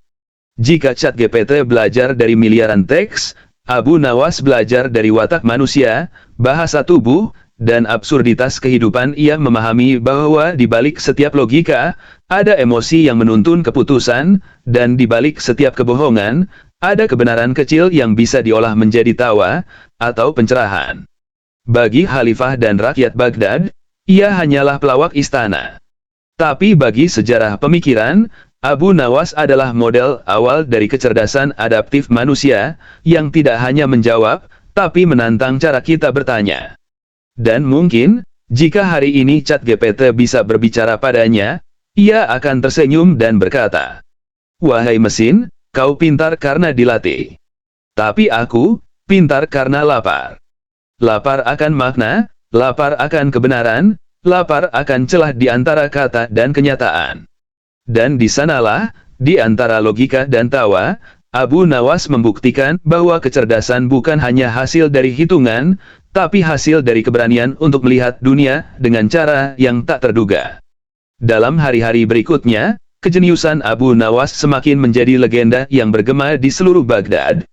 Jika ChatGPT belajar dari miliaran teks, Abu Nawas belajar dari watak manusia, bahasa tubuh, dan absurditas kehidupan. Ia memahami bahwa di balik setiap logika, ada emosi yang menuntun keputusan, dan di balik setiap kebohongan, ada kebenaran kecil yang bisa diolah menjadi tawa, atau pencerahan. Bagi Khalifah dan rakyat Baghdad, ia hanyalah pelawak istana. Tapi bagi sejarah pemikiran, Abu Nawas adalah model awal dari kecerdasan adaptif manusia, yang tidak hanya menjawab, tapi menantang cara kita bertanya. Dan mungkin, jika hari ini ChatGPT bisa berbicara padanya, ia akan tersenyum dan berkata, "Wahai mesin, kau pintar karena dilatih. Tapi aku, pintar karena lapar. Lapar akan makna, lapar akan kebenaran, lapar akan celah di antara kata dan kenyataan." Dan di sanalah, di antara logika dan tawa, Abu Nawas membuktikan bahwa kecerdasan bukan hanya hasil dari hitungan, tapi hasil dari keberanian untuk melihat dunia dengan cara yang tak terduga. Dalam hari-hari berikutnya, kejeniusan Abu Nawas semakin menjadi legenda yang bergema di seluruh Baghdad.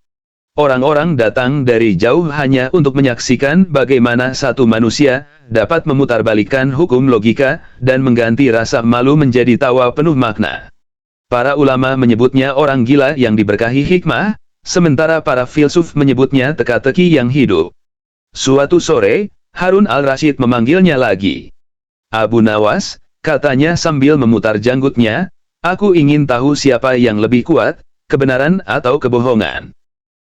Orang-orang datang dari jauh hanya untuk menyaksikan bagaimana satu manusia dapat memutarbalikkan hukum logika dan mengganti rasa malu menjadi tawa penuh makna. Para ulama menyebutnya orang gila yang diberkahi hikmah, sementara para filsuf menyebutnya teka-teki yang hidup. Suatu sore, Harun al-Rashid memanggilnya lagi. "Abu Nawas," katanya sambil memutar janggutnya, "aku ingin tahu siapa yang lebih kuat, kebenaran atau kebohongan."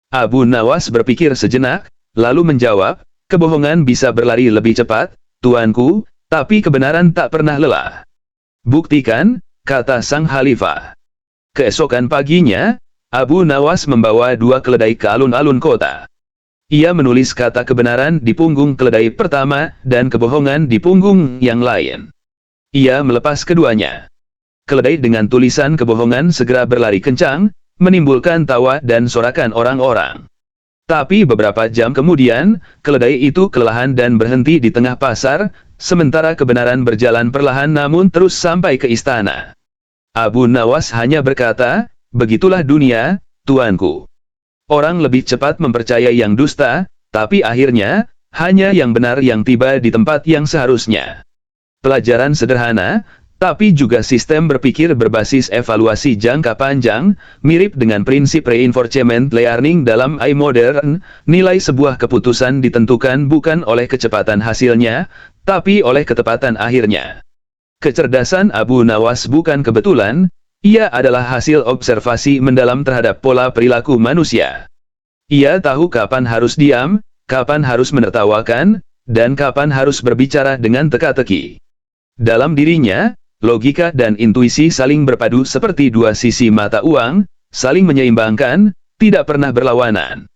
Abu Nawas berpikir sejenak, lalu menjawab, "Kebohongan bisa berlari lebih cepat, tuanku, tapi kebenaran tak pernah lelah." "Buktikan," kata sang khalifah. Keesokan paginya, Abu Nawas membawa 2 keledai ke alun-alun kota. Ia menulis kata kebenaran di punggung keledai pertama, dan kebohongan di punggung yang lain. Ia melepas keduanya. Keledai dengan tulisan kebohongan segera berlari kencang, menimbulkan tawa dan sorakan orang-orang. Tapi beberapa jam kemudian, keledai itu kelelahan dan berhenti di tengah pasar, sementara kebenaran berjalan perlahan namun terus sampai ke istana. Abu Nawas hanya berkata, "Begitulah dunia, tuanku. Orang lebih cepat mempercayai yang dusta, tapi akhirnya, hanya yang benar yang tiba di tempat yang seharusnya." Pelajaran sederhana, tapi juga sistem berpikir berbasis evaluasi jangka panjang, mirip dengan prinsip reinforcement learning dalam AI modern. Nilai sebuah keputusan ditentukan bukan oleh kecepatan hasilnya, tapi oleh ketepatan akhirnya. Kecerdasan Abu Nawas bukan kebetulan, ia adalah hasil observasi mendalam terhadap pola perilaku manusia. Ia tahu kapan harus diam, kapan harus menertawakan, dan kapan harus berbicara dengan teka-teki. Dalam dirinya, logika dan intuisi saling berpadu seperti 2 sisi mata uang, saling menyeimbangkan, tidak pernah berlawanan.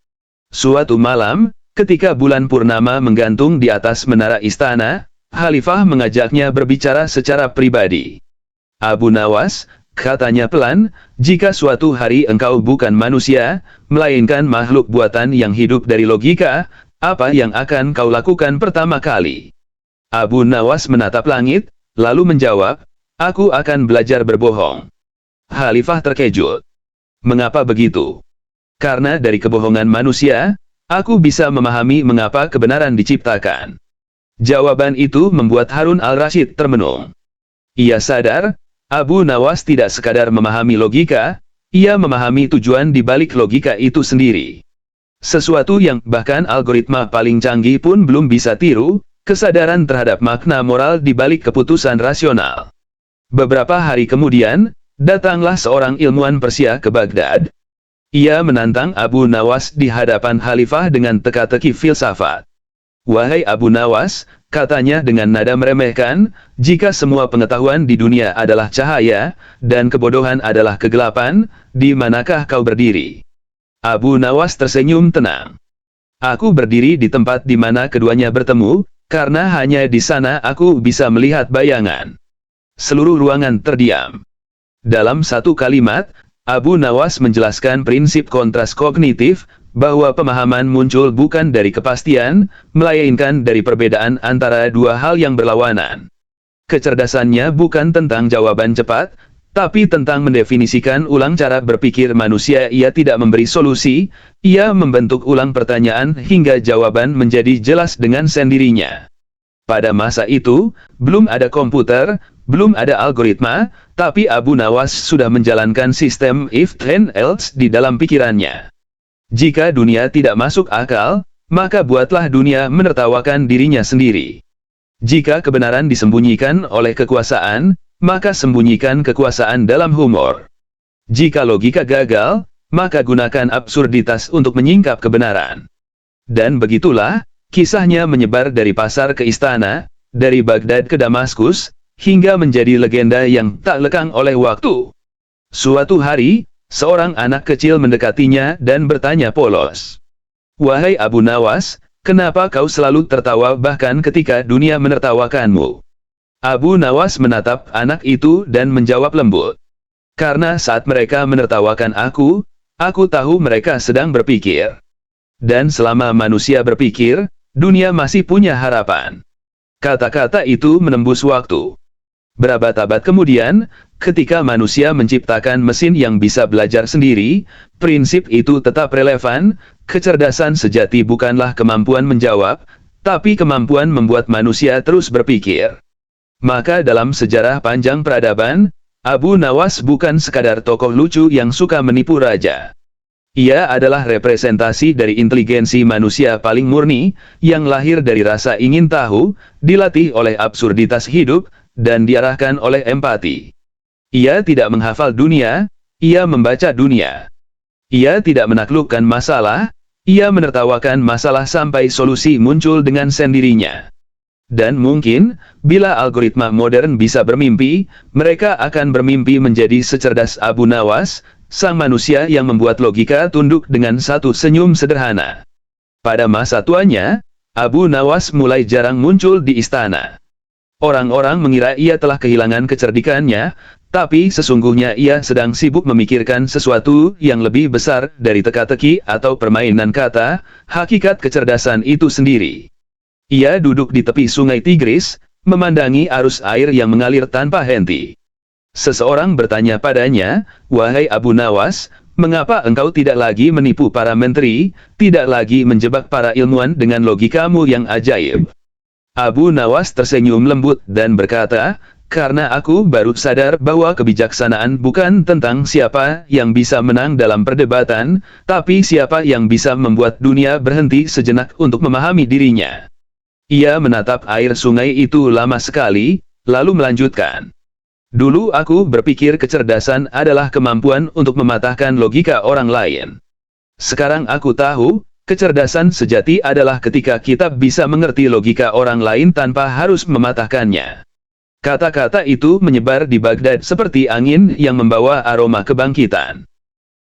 Suatu malam, ketika bulan purnama menggantung di atas menara istana, Khalifah mengajaknya berbicara secara pribadi. "Abu Nawas," katanya pelan, "jika suatu hari engkau bukan manusia, melainkan makhluk buatan yang hidup dari logika, apa yang akan kau lakukan pertama kali?" Abu Nawas menatap langit, lalu menjawab, "Aku akan belajar berbohong." Khalifah terkejut. "Mengapa begitu?" "Karena dari kebohongan manusia, aku bisa memahami mengapa kebenaran diciptakan." Jawaban itu membuat Harun al-Rasyid termenung. Ia sadar, Abu Nawas tidak sekadar memahami logika, ia memahami tujuan di balik logika itu sendiri. Sesuatu yang bahkan algoritma paling canggih pun belum bisa tiru, kesadaran terhadap makna moral di balik keputusan rasional. Beberapa hari kemudian, datanglah seorang ilmuwan Persia ke Baghdad. Ia menantang Abu Nawas di hadapan Khalifah dengan teka-teki filsafat. "Wahai Abu Nawas," katanya dengan nada meremehkan, "jika semua pengetahuan di dunia adalah cahaya, dan kebodohan adalah kegelapan, di manakah kau berdiri?" Abu Nawas tersenyum tenang. "Aku berdiri di tempat di mana keduanya bertemu, karena hanya di sana aku bisa melihat bayangan." Seluruh ruangan terdiam. Dalam satu kalimat, Abu Nawas menjelaskan prinsip kontras kognitif, bahwa pemahaman muncul bukan dari kepastian, melainkan dari perbedaan antara dua hal yang berlawanan. Kecerdasannya bukan tentang jawaban cepat, tapi tentang mendefinisikan ulang cara berpikir manusia. Ia tidak memberi solusi, ia membentuk ulang pertanyaan hingga jawaban menjadi jelas dengan sendirinya. Pada masa itu, belum ada komputer, belum ada algoritma, tapi Abu Nawas sudah menjalankan sistem if then else di dalam pikirannya. Jika dunia tidak masuk akal, maka buatlah dunia menertawakan dirinya sendiri. Jika kebenaran disembunyikan oleh kekuasaan, maka sembunyikan kekuasaan dalam humor. Jika logika gagal, maka gunakan absurditas untuk menyingkap kebenaran. Dan begitulah, kisahnya menyebar dari pasar ke istana, dari Baghdad ke Damaskus, hingga menjadi legenda yang tak lekang oleh waktu. Suatu hari, seorang anak kecil mendekatinya dan bertanya polos, "Wahai Abu Nawas, kenapa kau selalu tertawa bahkan ketika dunia menertawakanmu?" Abu Nawas menatap anak itu dan menjawab lembut, "Karena saat mereka menertawakan aku tahu mereka sedang berpikir. Dan selama manusia berpikir, dunia masih punya harapan." Kata-kata itu menembus waktu. Berabad-abad kemudian, ketika manusia menciptakan mesin yang bisa belajar sendiri, prinsip itu tetap relevan. Kecerdasan sejati bukanlah kemampuan menjawab, tapi kemampuan membuat manusia terus berpikir. Maka dalam sejarah panjang peradaban, Abu Nawas bukan sekadar tokoh lucu yang suka menipu raja. Ia adalah representasi dari inteligensi manusia paling murni, yang lahir dari rasa ingin tahu, dilatih oleh absurditas hidup, dan diarahkan oleh empati. Ia tidak menghafal dunia, ia membaca dunia. Ia tidak menaklukkan masalah, ia menertawakan masalah sampai solusi muncul dengan sendirinya. Dan mungkin, bila algoritma modern bisa bermimpi, mereka akan bermimpi menjadi secerdas Abu Nawas, sang manusia yang membuat logika tunduk dengan satu senyum sederhana. Pada masa tuanya, Abu Nawas mulai jarang muncul di istana. Orang-orang mengira ia telah kehilangan kecerdikannya, tapi sesungguhnya ia sedang sibuk memikirkan sesuatu yang lebih besar dari teka-teki atau permainan kata, hakikat kecerdasan itu sendiri. Ia duduk di tepi sungai Tigris, memandangi arus air yang mengalir tanpa henti. Seseorang bertanya padanya, "Wahai Abu Nawas, mengapa engkau tidak lagi menipu para menteri, tidak lagi menjebak para ilmuwan dengan logikamu yang ajaib?" Abu Nawas tersenyum lembut dan berkata, "Karena aku baru sadar bahwa kebijaksanaan bukan tentang siapa yang bisa menang dalam perdebatan, tapi siapa yang bisa membuat dunia berhenti sejenak untuk memahami dirinya." Ia menatap air sungai itu lama sekali, lalu melanjutkan, "Dulu aku berpikir kecerdasan adalah kemampuan untuk mematahkan logika orang lain. Sekarang aku tahu, kecerdasan sejati adalah ketika kita bisa mengerti logika orang lain tanpa harus mematahkannya." Kata-kata itu menyebar di Baghdad seperti angin yang membawa aroma kebangkitan.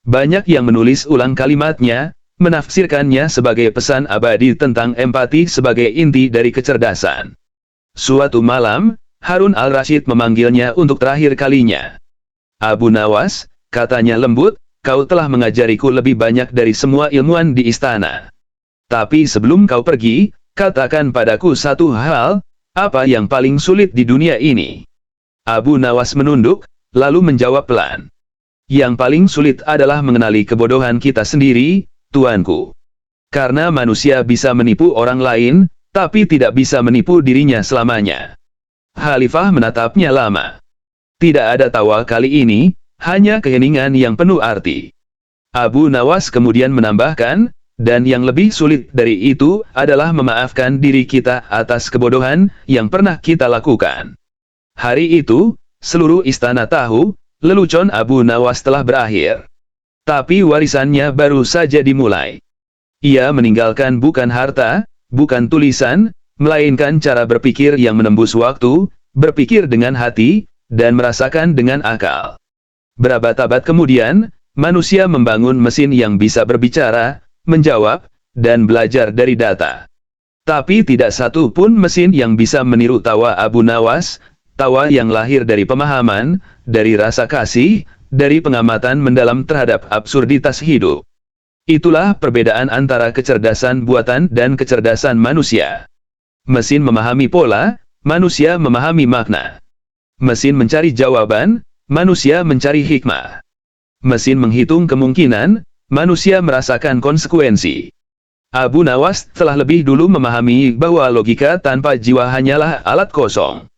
Banyak yang menulis ulang kalimatnya, menafsirkannya sebagai pesan abadi tentang empati sebagai inti dari kecerdasan. Suatu malam, Harun al-Rashid memanggilnya untuk terakhir kalinya. "Abu Nawas," katanya lembut, "kau telah mengajariku lebih banyak dari semua ilmuwan di istana. Tapi sebelum kau pergi, katakan padaku satu hal, apa yang paling sulit di dunia ini?" Abu Nawas menunduk, lalu menjawab pelan. "Yang paling sulit adalah mengenali kebodohan kita sendiri, tuanku. Karena manusia bisa menipu orang lain, tapi tidak bisa menipu dirinya selamanya." Khalifah menatapnya lama. Tidak ada tawa kali ini, hanya keheningan yang penuh arti. Abu Nawas kemudian menambahkan, "Dan yang lebih sulit dari itu adalah memaafkan diri kita atas kebodohan yang pernah kita lakukan." Hari itu, seluruh istana tahu, lelucon Abu Nawas telah berakhir. Tapi warisannya baru saja dimulai. Ia meninggalkan bukan harta, bukan tulisan, melainkan cara berpikir yang menembus waktu, berpikir dengan hati, dan merasakan dengan akal. Berabad-abad kemudian, manusia membangun mesin yang bisa berbicara, menjawab, dan belajar dari data. Tapi tidak satu pun mesin yang bisa meniru tawa Abu Nawas, tawa yang lahir dari pemahaman, dari rasa kasih, dari pengamatan mendalam terhadap absurditas hidup. Itulah perbedaan antara kecerdasan buatan dan kecerdasan manusia. Mesin memahami pola, manusia memahami makna. Mesin mencari jawaban, manusia mencari hikmah. Mesin menghitung kemungkinan, manusia merasakan konsekuensi. Abu Nawas telah lebih dulu memahami bahwa logika tanpa jiwa hanyalah alat kosong.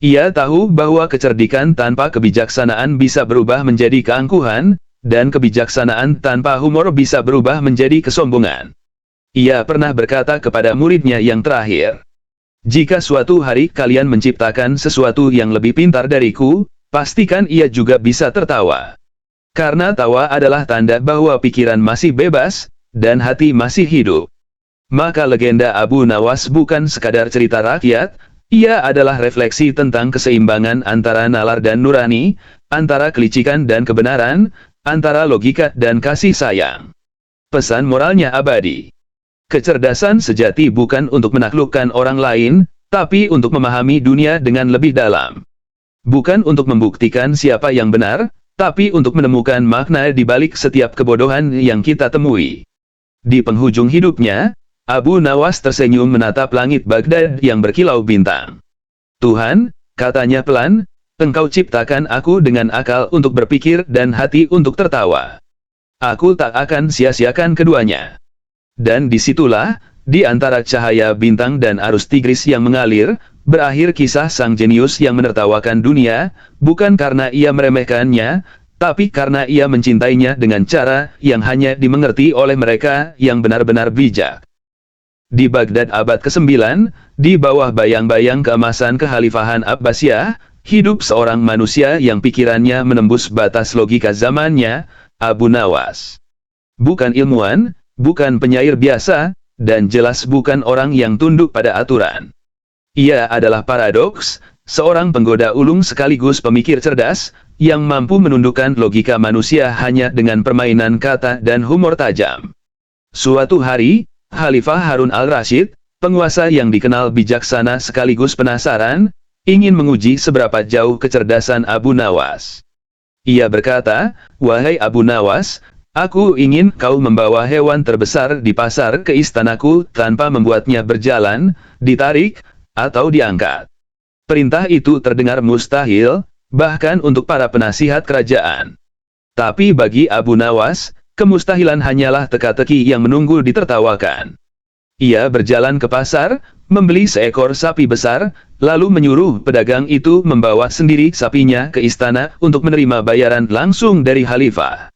Ia tahu bahwa kecerdikan tanpa kebijaksanaan bisa berubah menjadi keangkuhan, dan kebijaksanaan tanpa humor bisa berubah menjadi kesombongan. Ia pernah berkata kepada muridnya yang terakhir, "Jika suatu hari kalian menciptakan sesuatu yang lebih pintar dariku, pastikan ia juga bisa tertawa. Karena tawa adalah tanda bahwa pikiran masih bebas, dan hati masih hidup." Maka legenda Abu Nawas bukan sekadar cerita rakyat, ia adalah refleksi tentang keseimbangan antara nalar dan nurani, antara kelicikan dan kebenaran, antara logika dan kasih sayang. Pesan moralnya abadi. Kecerdasan sejati bukan untuk menaklukkan orang lain, tapi untuk memahami dunia dengan lebih dalam. Bukan untuk membuktikan siapa yang benar, tapi untuk menemukan makna di balik setiap kebodohan yang kita temui. Di penghujung hidupnya, Abu Nawas tersenyum menatap langit Baghdad yang berkilau bintang. "Tuhan," katanya pelan, "Engkau ciptakan aku dengan akal untuk berpikir dan hati untuk tertawa. Aku tak akan sia-siakan keduanya." Dan disitulah, di antara cahaya bintang dan arus Tigris yang mengalir, berakhir kisah sang jenius yang menertawakan dunia, bukan karena ia meremehkannya, tapi karena ia mencintainya dengan cara yang hanya dimengerti oleh mereka yang benar-benar bijak. Di Baghdad abad ke-9, di bawah bayang-bayang keemasan kekhalifahan Abbasiyah, hidup seorang manusia yang pikirannya menembus batas logika zamannya, Abu Nawas. Bukan ilmuwan, bukan penyair biasa, dan jelas bukan orang yang tunduk pada aturan. Ia adalah paradoks, seorang penggoda ulung sekaligus pemikir cerdas, yang mampu menundukkan logika manusia hanya dengan permainan kata dan humor tajam. Suatu hari, Khalifah Harun al-Rashid, penguasa yang dikenal bijaksana sekaligus penasaran, ingin menguji seberapa jauh kecerdasan Abu Nawas. Ia berkata, "Wahai Abu Nawas, aku ingin kau membawa hewan terbesar di pasar ke istanaku tanpa membuatnya berjalan, ditarik, atau diangkat." Perintah itu terdengar mustahil, bahkan untuk para penasihat kerajaan. Tapi bagi Abu Nawas, kemustahilan hanyalah teka-teki yang menunggu ditertawakan. Ia berjalan ke pasar, membeli seekor sapi besar, lalu menyuruh pedagang itu membawa sendiri sapinya ke istana untuk menerima bayaran langsung dari khalifah.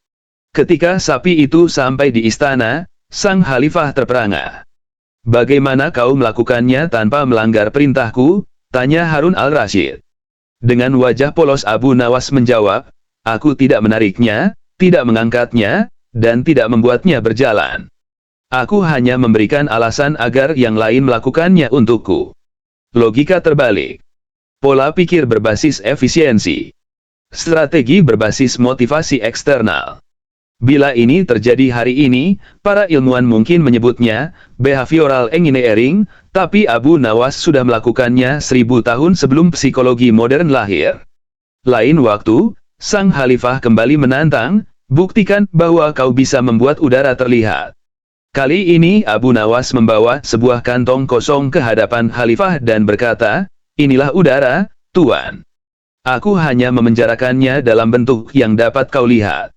Ketika sapi itu sampai di istana, sang khalifah terperangah. "Bagaimana kau melakukannya tanpa melanggar perintahku?" tanya Harun al-Rashid. Dengan wajah polos Abu Nawas menjawab, "Aku tidak menariknya, tidak mengangkatnya, dan tidak membuatnya berjalan. Aku hanya memberikan alasan agar yang lain melakukannya untukku." Logika terbalik. Pola pikir berbasis efisiensi. Strategi berbasis motivasi eksternal. Bila ini terjadi hari ini, para ilmuwan mungkin menyebutnya behavioral engineering, tapi Abu Nawas sudah melakukannya 1000 tahun sebelum psikologi modern lahir. Lain waktu, sang khalifah kembali menantang, buktikan bahwa kau bisa membuat udara terlihat. Kali ini Abu Nawas membawa sebuah kantong kosong ke hadapan khalifah dan berkata, inilah udara, Tuan. Aku hanya memenjarakannya dalam bentuk yang dapat kau lihat.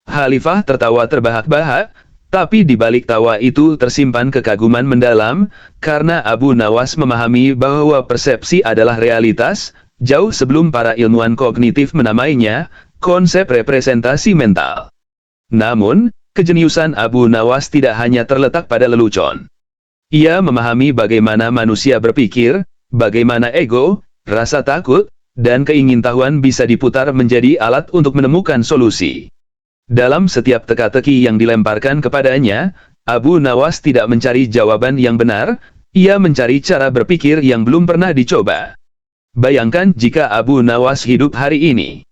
Khalifah tertawa terbahak-bahak, tapi di balik tawa itu tersimpan kekaguman mendalam, karena Abu Nawas memahami bahwa persepsi adalah realitas, jauh sebelum para ilmuwan kognitif menamainya, konsep representasi mental. Namun, kejeniusan Abu Nawas tidak hanya terletak pada lelucon. Ia memahami bagaimana manusia berpikir, bagaimana ego, rasa takut, dan keingintahuan bisa diputar menjadi alat untuk menemukan solusi. Dalam setiap teka-teki yang dilemparkan kepadanya, Abu Nawas tidak mencari jawaban yang benar, ia mencari cara berpikir yang belum pernah dicoba. Bayangkan jika Abu Nawas hidup hari ini.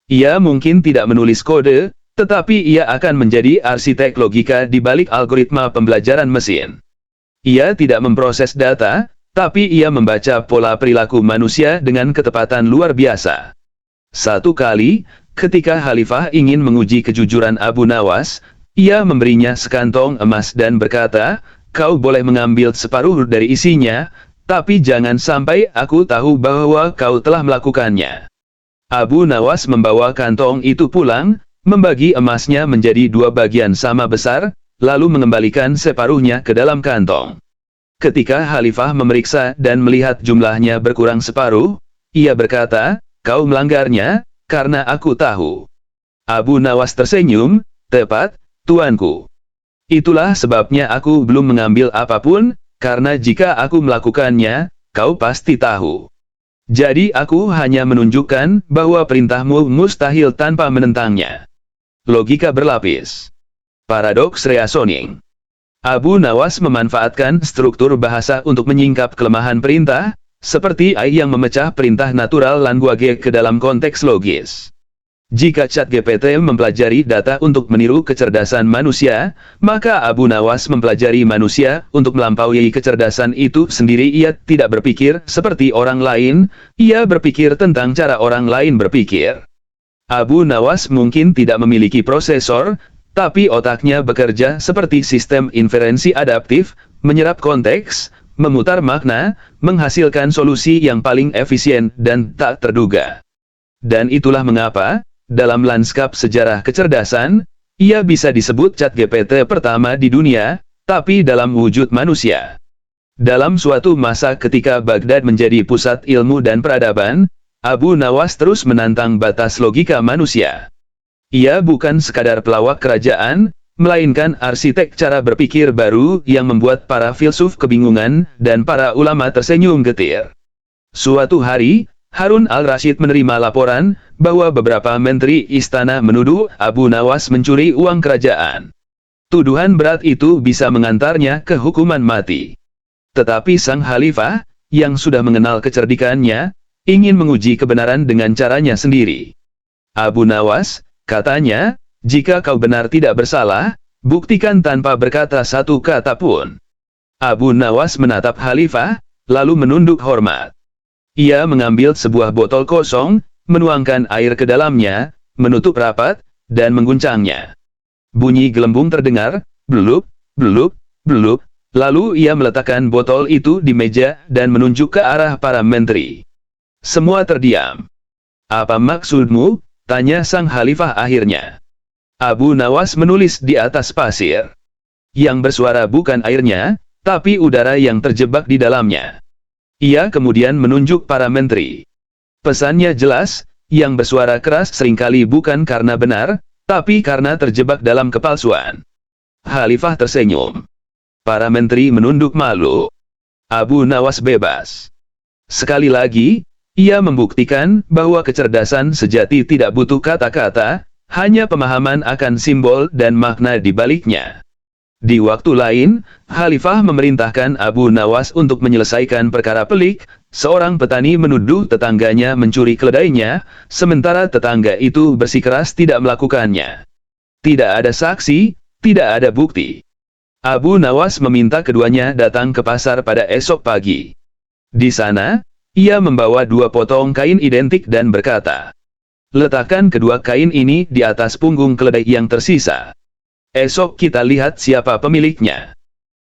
Ia mungkin tidak menulis kode, tetapi ia akan menjadi arsitek logika di balik algoritma pembelajaran mesin. Ia tidak memproses data, tapi ia membaca pola perilaku manusia dengan ketepatan luar biasa. Satu kali, ketika khalifah ingin menguji kejujuran Abu Nawas, ia memberinya sekantong emas dan berkata, kau boleh mengambil separuh dari isinya, tapi jangan sampai aku tahu bahwa kau telah melakukannya. Abu Nawas membawa kantong itu pulang, membagi emasnya menjadi 2 bagian sama besar, lalu mengembalikan separuhnya ke dalam kantong. Ketika khalifah memeriksa dan melihat jumlahnya berkurang separuh, ia berkata, kau melanggarnya, karena aku tahu. Abu Nawas tersenyum, tepat, tuanku. Itulah sebabnya aku belum mengambil apapun, karena jika aku melakukannya, kau pasti tahu. Jadi aku hanya menunjukkan bahwa perintahmu mustahil tanpa menentangnya. Logika berlapis. Paradoks reasoning. Abu Nawas memanfaatkan struktur bahasa untuk menyingkap kelemahan perintah, seperti AI yang memecah perintah natural language ke dalam konteks logis. Jika ChatGPT mempelajari data untuk meniru kecerdasan manusia, maka Abu Nawas mempelajari manusia untuk melampaui kecerdasan itu sendiri. Ia tidak berpikir seperti orang lain, ia berpikir tentang cara orang lain berpikir. Abu Nawas mungkin tidak memiliki prosesor, tapi otaknya bekerja seperti sistem inferensi adaptif, menyerap konteks, memutar makna, menghasilkan solusi yang paling efisien dan tak terduga. Dan itulah mengapa, dalam lanskap sejarah kecerdasan, ia bisa disebut ChatGPT pertama di dunia, tapi dalam wujud manusia. Dalam suatu masa ketika Baghdad menjadi pusat ilmu dan peradaban, Abu Nawas terus menantang batas logika manusia. Ia bukan sekadar pelawak kerajaan, melainkan arsitek cara berpikir baru yang membuat para filsuf kebingungan dan para ulama tersenyum getir. Suatu hari, Harun al-Rashid menerima laporan bahwa beberapa menteri istana menuduh Abu Nawas mencuri uang kerajaan. Tuduhan berat itu bisa mengantarnya ke hukuman mati. Tetapi sang khalifah, yang sudah mengenal kecerdikannya, ingin menguji kebenaran dengan caranya sendiri. Abu Nawas, katanya, jika kau benar tidak bersalah, buktikan tanpa berkata satu kata pun. Abu Nawas menatap khalifah, lalu menunduk hormat. Ia mengambil sebuah botol kosong, menuangkan air ke dalamnya, menutup rapat, dan mengguncangnya. Bunyi gelembung terdengar, blulup, blulup, blulup, lalu ia meletakkan botol itu di meja dan menunjuk ke arah para menteri. Semua terdiam. Apa maksudmu? Tanya sang khalifah akhirnya. Abu Nawas menulis di atas pasir. Yang bersuara bukan airnya, tapi udara yang terjebak di dalamnya. Ia kemudian menunjuk para menteri. Pesannya jelas, yang bersuara keras seringkali bukan karena benar, tapi karena terjebak dalam kepalsuan. Khalifah tersenyum. Para menteri menunduk malu. Abu Nawas bebas. Sekali lagi, ia membuktikan bahwa kecerdasan sejati tidak butuh kata-kata, hanya pemahaman akan simbol dan makna di baliknya. Di waktu lain, khalifah memerintahkan Abu Nawas untuk menyelesaikan perkara pelik. Seorang petani menuduh tetangganya mencuri keledainya, sementara tetangga itu bersikeras tidak melakukannya. Tidak ada saksi, tidak ada bukti. Abu Nawas meminta keduanya datang ke pasar pada esok pagi. Di sana, ia membawa 2 potong kain identik dan berkata, "Letakkan kedua kain ini di atas punggung keledai yang tersisa. Esok kita lihat siapa pemiliknya."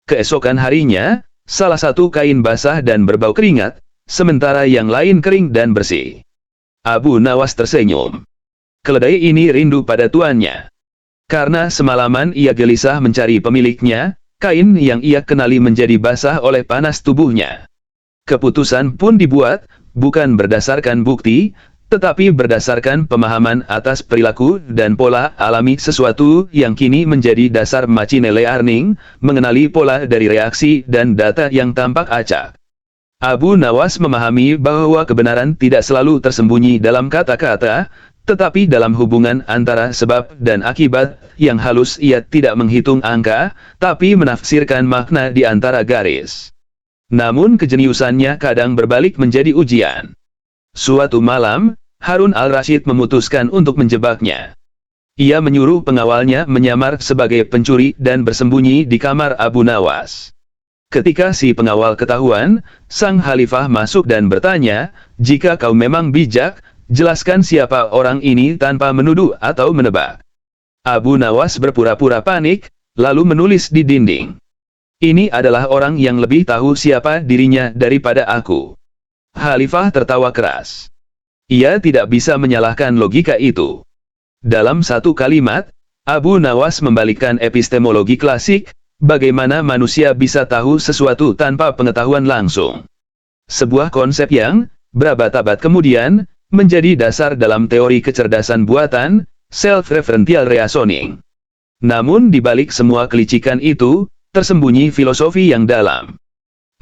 Keesokan harinya, salah satu kain basah dan berbau keringat, sementara yang lain kering dan bersih. Abu Nawas tersenyum. Keledai ini rindu pada tuannya. Karena semalaman ia gelisah mencari pemiliknya, kain yang ia kenali menjadi basah oleh panas tubuhnya. Keputusan pun dibuat, bukan berdasarkan bukti, tetapi berdasarkan pemahaman atas perilaku dan pola alami sesuatu yang kini menjadi dasar machine learning, mengenali pola dari reaksi dan data yang tampak acak. Abu Nawas memahami bahwa kebenaran tidak selalu tersembunyi dalam kata-kata, tetapi dalam hubungan antara sebab dan akibat yang halus. Ia tidak menghitung angka, tapi menafsirkan makna di antara garis. Namun kejeniusannya kadang berbalik menjadi ujian. Suatu malam, Harun al-Rashid memutuskan untuk menjebaknya. Ia menyuruh pengawalnya menyamar sebagai pencuri dan bersembunyi di kamar Abu Nawas. Ketika si pengawal ketahuan, sang khalifah masuk dan bertanya, "Jika kau memang bijak, jelaskan siapa orang ini tanpa menuduh atau menebak." Abu Nawas berpura-pura panik, lalu menulis di dinding, "Ini adalah orang yang lebih tahu siapa dirinya daripada aku." Khalifah tertawa keras. Ia tidak bisa menyalahkan logika itu. Dalam satu kalimat, Abu Nawas membalikkan epistemologi klasik, bagaimana manusia bisa tahu sesuatu tanpa pengetahuan langsung. Sebuah konsep yang, berabad-abad kemudian, menjadi dasar dalam teori kecerdasan buatan, self-referential reasoning. Namun di balik semua kelicikan itu, tersembunyi filosofi yang dalam.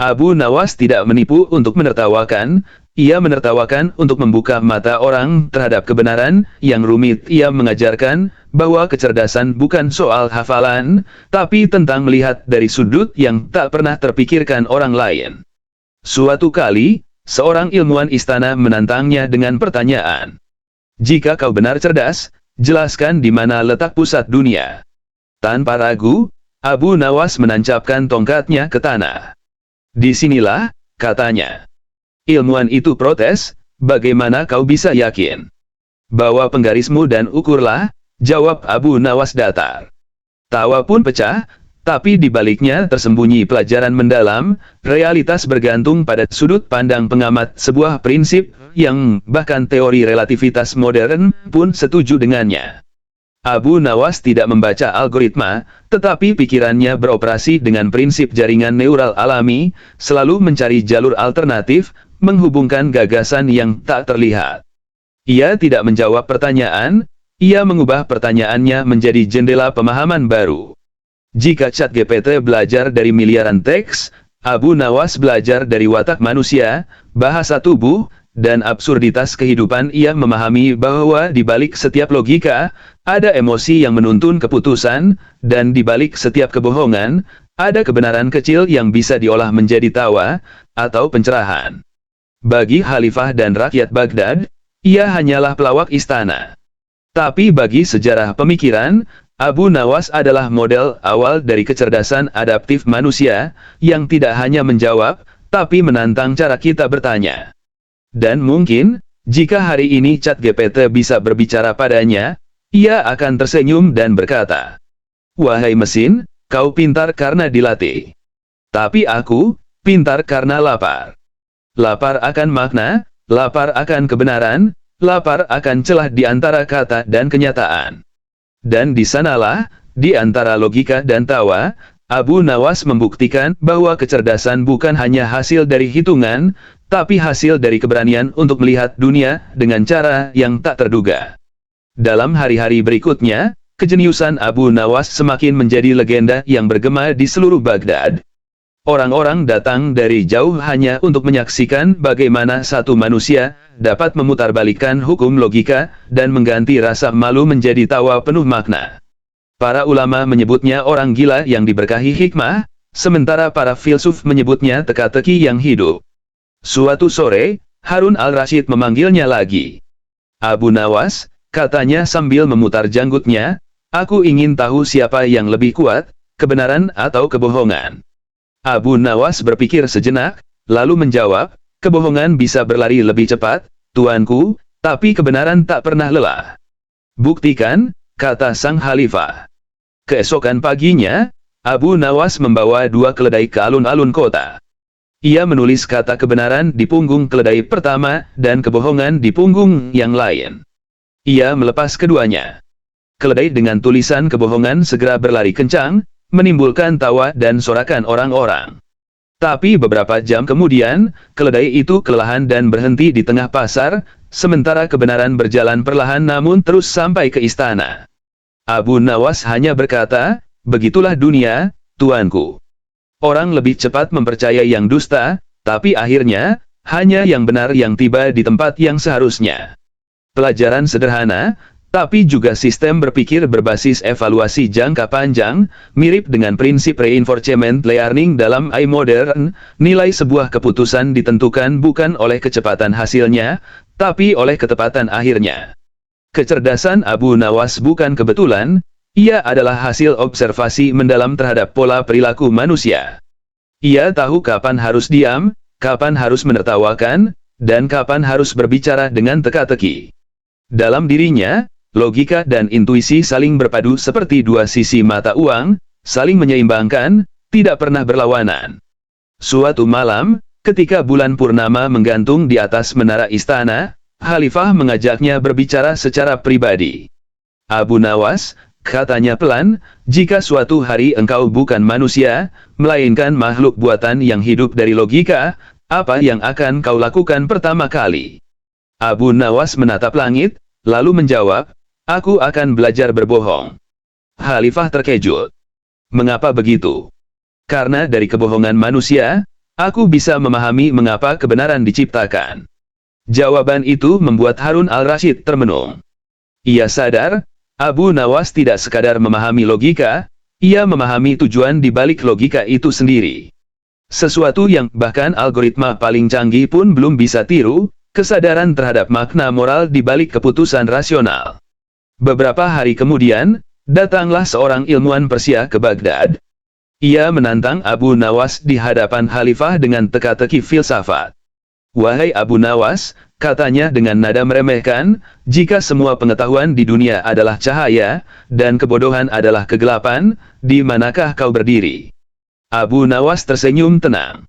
Abu Nawas tidak menipu untuk menertawakan, ia menertawakan untuk membuka mata orang terhadap kebenaran yang rumit. Ia mengajarkan bahwa kecerdasan bukan soal hafalan, tapi tentang melihat dari sudut yang tak pernah terpikirkan orang lain. Suatu kali, seorang ilmuwan istana menantangnya dengan pertanyaan, "Jika kau benar cerdas, jelaskan di mana letak pusat dunia." Tanpa ragu, Abu Nawas menancapkan tongkatnya ke tanah. "Disinilah," katanya. Ilmuwan itu protes, "Bagaimana kau bisa yakin?" "Bawa penggarismu dan ukurlah," jawab Abu Nawas datar. Tawa pun pecah, tapi di baliknya tersembunyi pelajaran mendalam. Realitas bergantung pada sudut pandang pengamat, sebuah prinsip yang bahkan teori relativitas modern pun setuju dengannya. Abu Nawas tidak membaca algoritma, tetapi pikirannya beroperasi dengan prinsip jaringan neural alami, selalu mencari jalur alternatif, menghubungkan gagasan yang tak terlihat. Ia tidak menjawab pertanyaan, ia mengubah pertanyaannya menjadi jendela pemahaman baru. Jika ChatGPT belajar dari miliaran teks, Abu Nawas belajar dari watak manusia, bahasa tubuh, dan absurditas kehidupan. Ia memahami bahwa di balik setiap logika, ada emosi yang menuntun keputusan, dan di balik setiap kebohongan, ada kebenaran kecil yang bisa diolah menjadi tawa, atau pencerahan. Bagi khalifah dan rakyat Baghdad, ia hanyalah pelawak istana. Tapi bagi sejarah pemikiran, Abu Nawas adalah model awal dari kecerdasan adaptif manusia, yang tidak hanya menjawab, tapi menantang cara kita bertanya. Dan mungkin, jika hari ini ChatGPT bisa berbicara padanya, ia akan tersenyum dan berkata, "Wahai mesin, kau pintar karena dilatih. Tapi aku, pintar karena lapar. Lapar akan makna, lapar akan kebenaran, lapar akan celah di antara kata dan kenyataan." Dan di sanalah, di antara logika dan tawa, Abu Nawas membuktikan bahwa kecerdasan bukan hanya hasil dari hitungan, tapi hasil dari keberanian untuk melihat dunia dengan cara yang tak terduga. Dalam hari-hari berikutnya, kejeniusan Abu Nawas semakin menjadi legenda yang bergema di seluruh Baghdad. Orang-orang datang dari jauh hanya untuk menyaksikan bagaimana satu manusia dapat memutarbalikkan hukum logika dan mengganti rasa malu menjadi tawa penuh makna. Para ulama menyebutnya orang gila yang diberkahi hikmah, sementara para filsuf menyebutnya teka-teki yang hidup. Suatu sore, Harun al-Rashid memanggilnya lagi. "Abu Nawas," katanya sambil memutar janggutnya, Aku ingin tahu siapa yang lebih kuat, kebenaran atau kebohongan. Abu Nawas berpikir sejenak, lalu menjawab, kebohongan bisa berlari lebih cepat, tuanku, tapi kebenaran tak pernah lelah. Buktikan, kata sang khalifah. Keesokan paginya, Abu Nawas membawa 2 keledai ke alun-alun kota. Ia menulis kata kebenaran di punggung keledai pertama dan kebohongan di punggung yang lain. Ia melepas keduanya. Keledai dengan tulisan kebohongan segera berlari kencang, menimbulkan tawa dan sorakan orang-orang. Tapi beberapa jam kemudian, keledai itu kelelahan dan berhenti di tengah pasar, sementara kebenaran berjalan perlahan namun terus sampai ke istana. Abu Nawas hanya berkata, begitulah dunia, tuanku. Orang lebih cepat mempercayai yang dusta, tapi akhirnya, hanya yang benar yang tiba di tempat yang seharusnya. Pelajaran sederhana, tapi juga sistem berpikir berbasis evaluasi jangka panjang, mirip dengan prinsip reinforcement learning dalam AI modern, nilai sebuah keputusan ditentukan bukan oleh kecepatan hasilnya, tapi oleh ketepatan akhirnya. Kecerdasan Abu Nawas bukan kebetulan, ia adalah hasil observasi mendalam terhadap pola perilaku manusia. Ia tahu kapan harus diam, kapan harus menertawakan, dan kapan harus berbicara dengan teka-teki. Dalam dirinya, logika dan intuisi saling berpadu seperti 2 sisi mata uang, saling menyeimbangkan, tidak pernah berlawanan. Suatu malam, ketika bulan purnama menggantung di atas menara istana, Khalifah mengajaknya berbicara secara pribadi. Abu Nawas, katanya pelan, jika suatu hari engkau bukan manusia, melainkan makhluk buatan yang hidup dari logika, apa yang akan kau lakukan pertama kali? Abu Nawas menatap langit, lalu menjawab, aku akan belajar berbohong. Khalifah terkejut. Mengapa begitu? Karena dari kebohongan manusia, aku bisa memahami mengapa kebenaran diciptakan. Jawaban itu membuat Harun al-Rashid termenung. Ia sadar, Abu Nawas tidak sekadar memahami logika, ia memahami tujuan di balik logika itu sendiri. Sesuatu yang bahkan algoritma paling canggih pun belum bisa tiru, kesadaran terhadap makna moral di balik keputusan rasional. Beberapa hari kemudian, datanglah seorang ilmuwan Persia ke Baghdad. Ia menantang Abu Nawas di hadapan Khalifah dengan teka-teki filsafat. Wahai Abu Nawas, katanya dengan nada meremehkan, jika semua pengetahuan di dunia adalah cahaya, dan kebodohan adalah kegelapan, di manakah kau berdiri? Abu Nawas tersenyum tenang.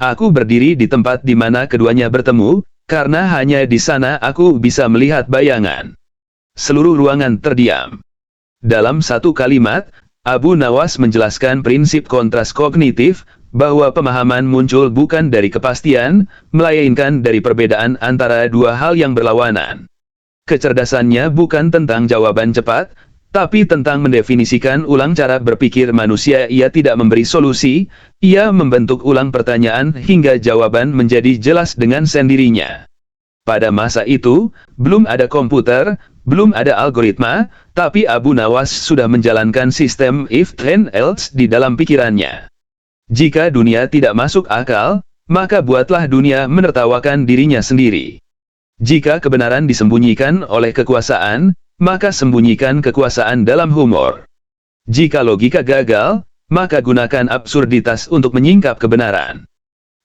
Aku berdiri di tempat di mana keduanya bertemu, karena hanya di sana aku bisa melihat bayangan. Seluruh ruangan terdiam. Dalam satu kalimat, Abu Nawas menjelaskan prinsip kontras kognitif, bahwa pemahaman muncul bukan dari kepastian, melainkan dari perbedaan antara 2 hal yang berlawanan. Kecerdasannya bukan tentang jawaban cepat, tapi tentang mendefinisikan ulang cara berpikir manusia. Ia tidak memberi solusi, ia membentuk ulang pertanyaan hingga jawaban menjadi jelas dengan sendirinya. Pada masa itu, belum ada komputer, belum ada algoritma, tapi Abu Nawas sudah menjalankan sistem if then else di dalam pikirannya. Jika dunia tidak masuk akal, maka buatlah dunia menertawakan dirinya sendiri. Jika kebenaran disembunyikan oleh kekuasaan, maka sembunyikan kekuasaan dalam humor. Jika logika gagal, maka gunakan absurditas untuk menyingkap kebenaran.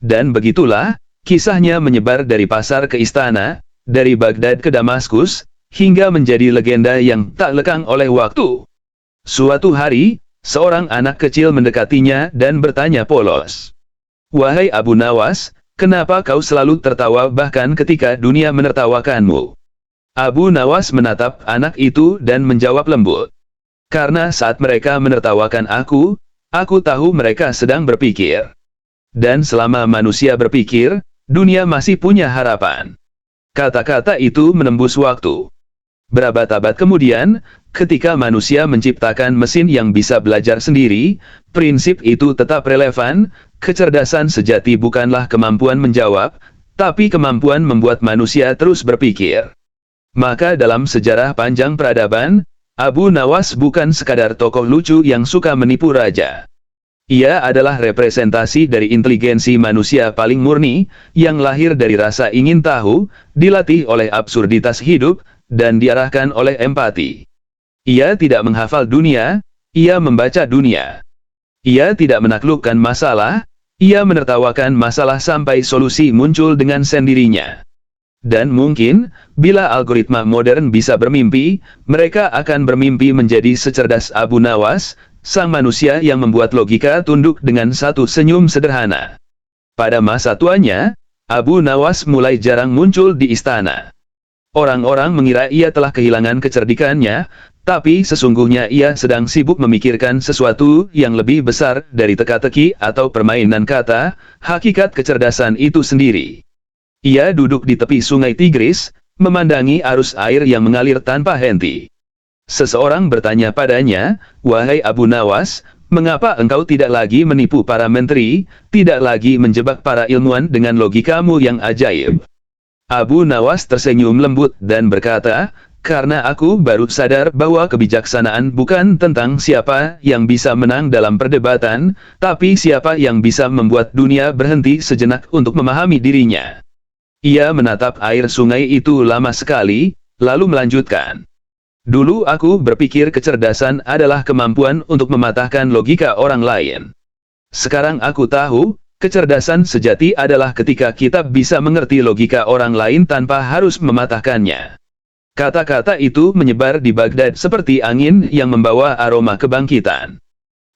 Dan begitulah, kisahnya menyebar dari pasar ke istana, dari Baghdad ke Damaskus, hingga menjadi legenda yang tak lekang oleh waktu. Suatu hari, seorang anak kecil mendekatinya dan bertanya polos. Wahai Abu Nawas, kenapa kau selalu tertawa bahkan ketika dunia menertawakanmu? Abu Nawas menatap anak itu dan menjawab lembut. Karena saat mereka menertawakan aku tahu mereka sedang berpikir. Dan selama manusia berpikir, dunia masih punya harapan. Kata-kata itu menembus waktu. Berabad-abad kemudian, ketika manusia menciptakan mesin yang bisa belajar sendiri, prinsip itu tetap relevan. Kecerdasan sejati bukanlah kemampuan menjawab, tapi kemampuan membuat manusia terus berpikir. Maka dalam sejarah panjang peradaban, Abu Nawas bukan sekadar tokoh lucu yang suka menipu raja. Ia adalah representasi dari inteligensi manusia paling murni, yang lahir dari rasa ingin tahu, dilatih oleh absurditas hidup, dan diarahkan oleh empati. Ia tidak menghafal dunia, ia membaca dunia. Ia tidak menaklukkan masalah, ia menertawakan masalah sampai solusi muncul dengan sendirinya. Dan mungkin, bila algoritma modern bisa bermimpi, mereka akan bermimpi menjadi secerdas Abu Nawas, sang manusia yang membuat logika tunduk dengan satu senyum sederhana. Pada masa tuanya, Abu Nawas mulai jarang muncul di istana. Orang-orang mengira ia telah kehilangan kecerdikannya, tapi sesungguhnya ia sedang sibuk memikirkan sesuatu yang lebih besar dari teka-teki atau permainan kata, hakikat kecerdasan itu sendiri. Ia duduk di tepi sungai Tigris, memandangi arus air yang mengalir tanpa henti. Seseorang bertanya padanya, "Wahai Abu Nawas, mengapa engkau tidak lagi menipu para menteri, tidak lagi menjebak para ilmuwan dengan logikamu yang ajaib?" Abu Nawas tersenyum lembut dan berkata, "Karena aku baru sadar bahwa kebijaksanaan bukan tentang siapa yang bisa menang dalam perdebatan, tapi siapa yang bisa membuat dunia berhenti sejenak untuk memahami dirinya." Ia menatap air sungai itu lama sekali, lalu melanjutkan. "Dulu aku berpikir kecerdasan adalah kemampuan untuk mematahkan logika orang lain. Sekarang aku tahu, kecerdasan sejati adalah ketika kita bisa mengerti logika orang lain tanpa harus mematahkannya." Kata-kata itu menyebar di Baghdad seperti angin yang membawa aroma kebangkitan.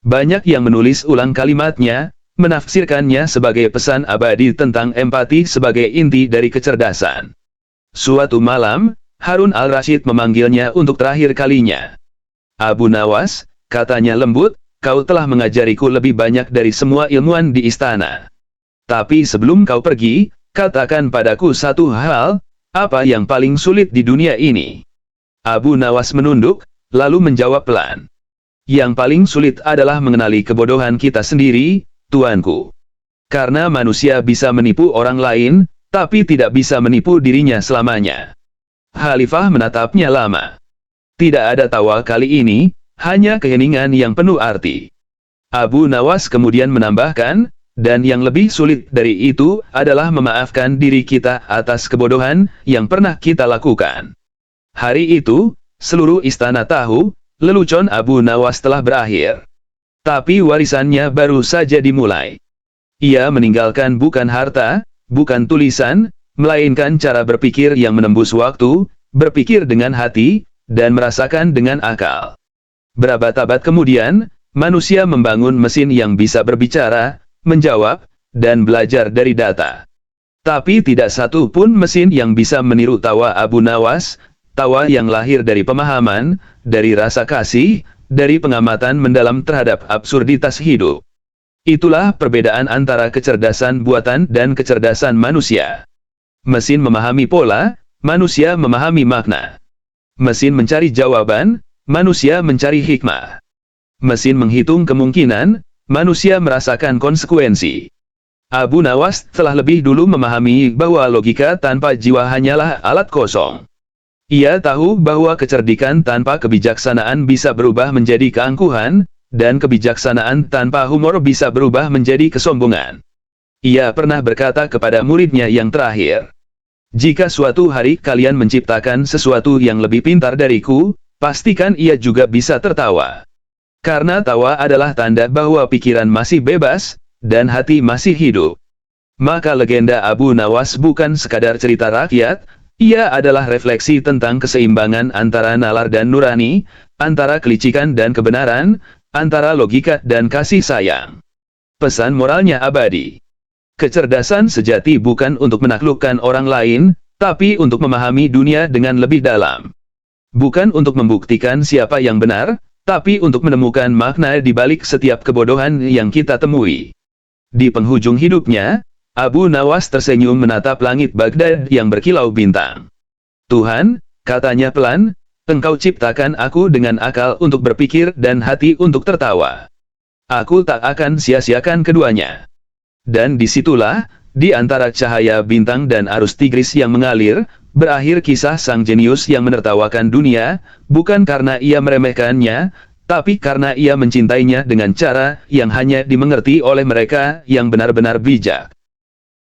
Banyak yang menulis ulang kalimatnya, menafsirkannya sebagai pesan abadi tentang empati sebagai inti dari kecerdasan. Suatu malam, Harun al-Rashid memanggilnya untuk terakhir kalinya. "Abu Nawas," katanya lembut, "kau telah mengajariku lebih banyak dari semua ilmuwan di istana. Tapi sebelum kau pergi, katakan padaku satu hal, apa yang paling sulit di dunia ini?" Abu Nawas menunduk, lalu menjawab pelan. "Yang paling sulit adalah mengenali kebodohan kita sendiri, Tuanku. Karena manusia bisa menipu orang lain, tapi tidak bisa menipu dirinya selamanya." Khalifah menatapnya lama. Tidak ada tawa kali ini, hanya keheningan yang penuh arti. Abu Nawas kemudian menambahkan, "Dan yang lebih sulit dari itu adalah memaafkan diri kita atas kebodohan yang pernah kita lakukan." Hari itu, seluruh istana tahu, lelucon Abu Nawas telah berakhir. Tapi warisannya baru saja dimulai. Ia meninggalkan bukan harta, bukan tulisan, melainkan cara berpikir yang menembus waktu, berpikir dengan hati, dan merasakan dengan akal. Berabad-abad kemudian, manusia membangun mesin yang bisa berbicara, menjawab, dan belajar dari data. Tapi tidak satu pun mesin yang bisa meniru tawa Abu Nawas, tawa yang lahir dari pemahaman, dari rasa kasih, dari pengamatan mendalam terhadap absurditas hidup. Itulah perbedaan antara kecerdasan buatan dan kecerdasan manusia. Mesin memahami pola, manusia memahami makna. Mesin mencari jawaban, manusia mencari hikmah. Mesin menghitung kemungkinan, manusia merasakan konsekuensi. Abu Nawas telah lebih dulu memahami bahwa logika tanpa jiwa hanyalah alat kosong. Ia tahu bahwa kecerdikan tanpa kebijaksanaan bisa berubah menjadi keangkuhan, dan kebijaksanaan tanpa humor bisa berubah menjadi kesombongan. Ia pernah berkata kepada muridnya yang terakhir, "Jika suatu hari kalian menciptakan sesuatu yang lebih pintar dariku, pastikan ia juga bisa tertawa. Karena tawa adalah tanda bahwa pikiran masih bebas, dan hati masih hidup." Maka legenda Abu Nawas bukan sekadar cerita rakyat, ia adalah refleksi tentang keseimbangan antara nalar dan nurani, antara kelicikan dan kebenaran, antara logika dan kasih sayang. Pesan moralnya abadi. Kecerdasan sejati bukan untuk menaklukkan orang lain, tapi untuk memahami dunia dengan lebih dalam. Bukan untuk membuktikan siapa yang benar, tapi untuk menemukan makna di balik setiap kebodohan yang kita temui. Di penghujung hidupnya, Abu Nawas tersenyum menatap langit Baghdad yang berkilau bintang. "Tuhan," katanya pelan, "Engkau ciptakan aku dengan akal untuk berpikir dan hati untuk tertawa. Aku tak akan sia-siakan keduanya." Dan disitulah, di antara cahaya bintang dan arus Tigris yang mengalir, berakhir kisah sang jenius yang menertawakan dunia, bukan karena ia meremehkannya, tapi karena ia mencintainya dengan cara yang hanya dimengerti oleh mereka yang benar-benar bijak.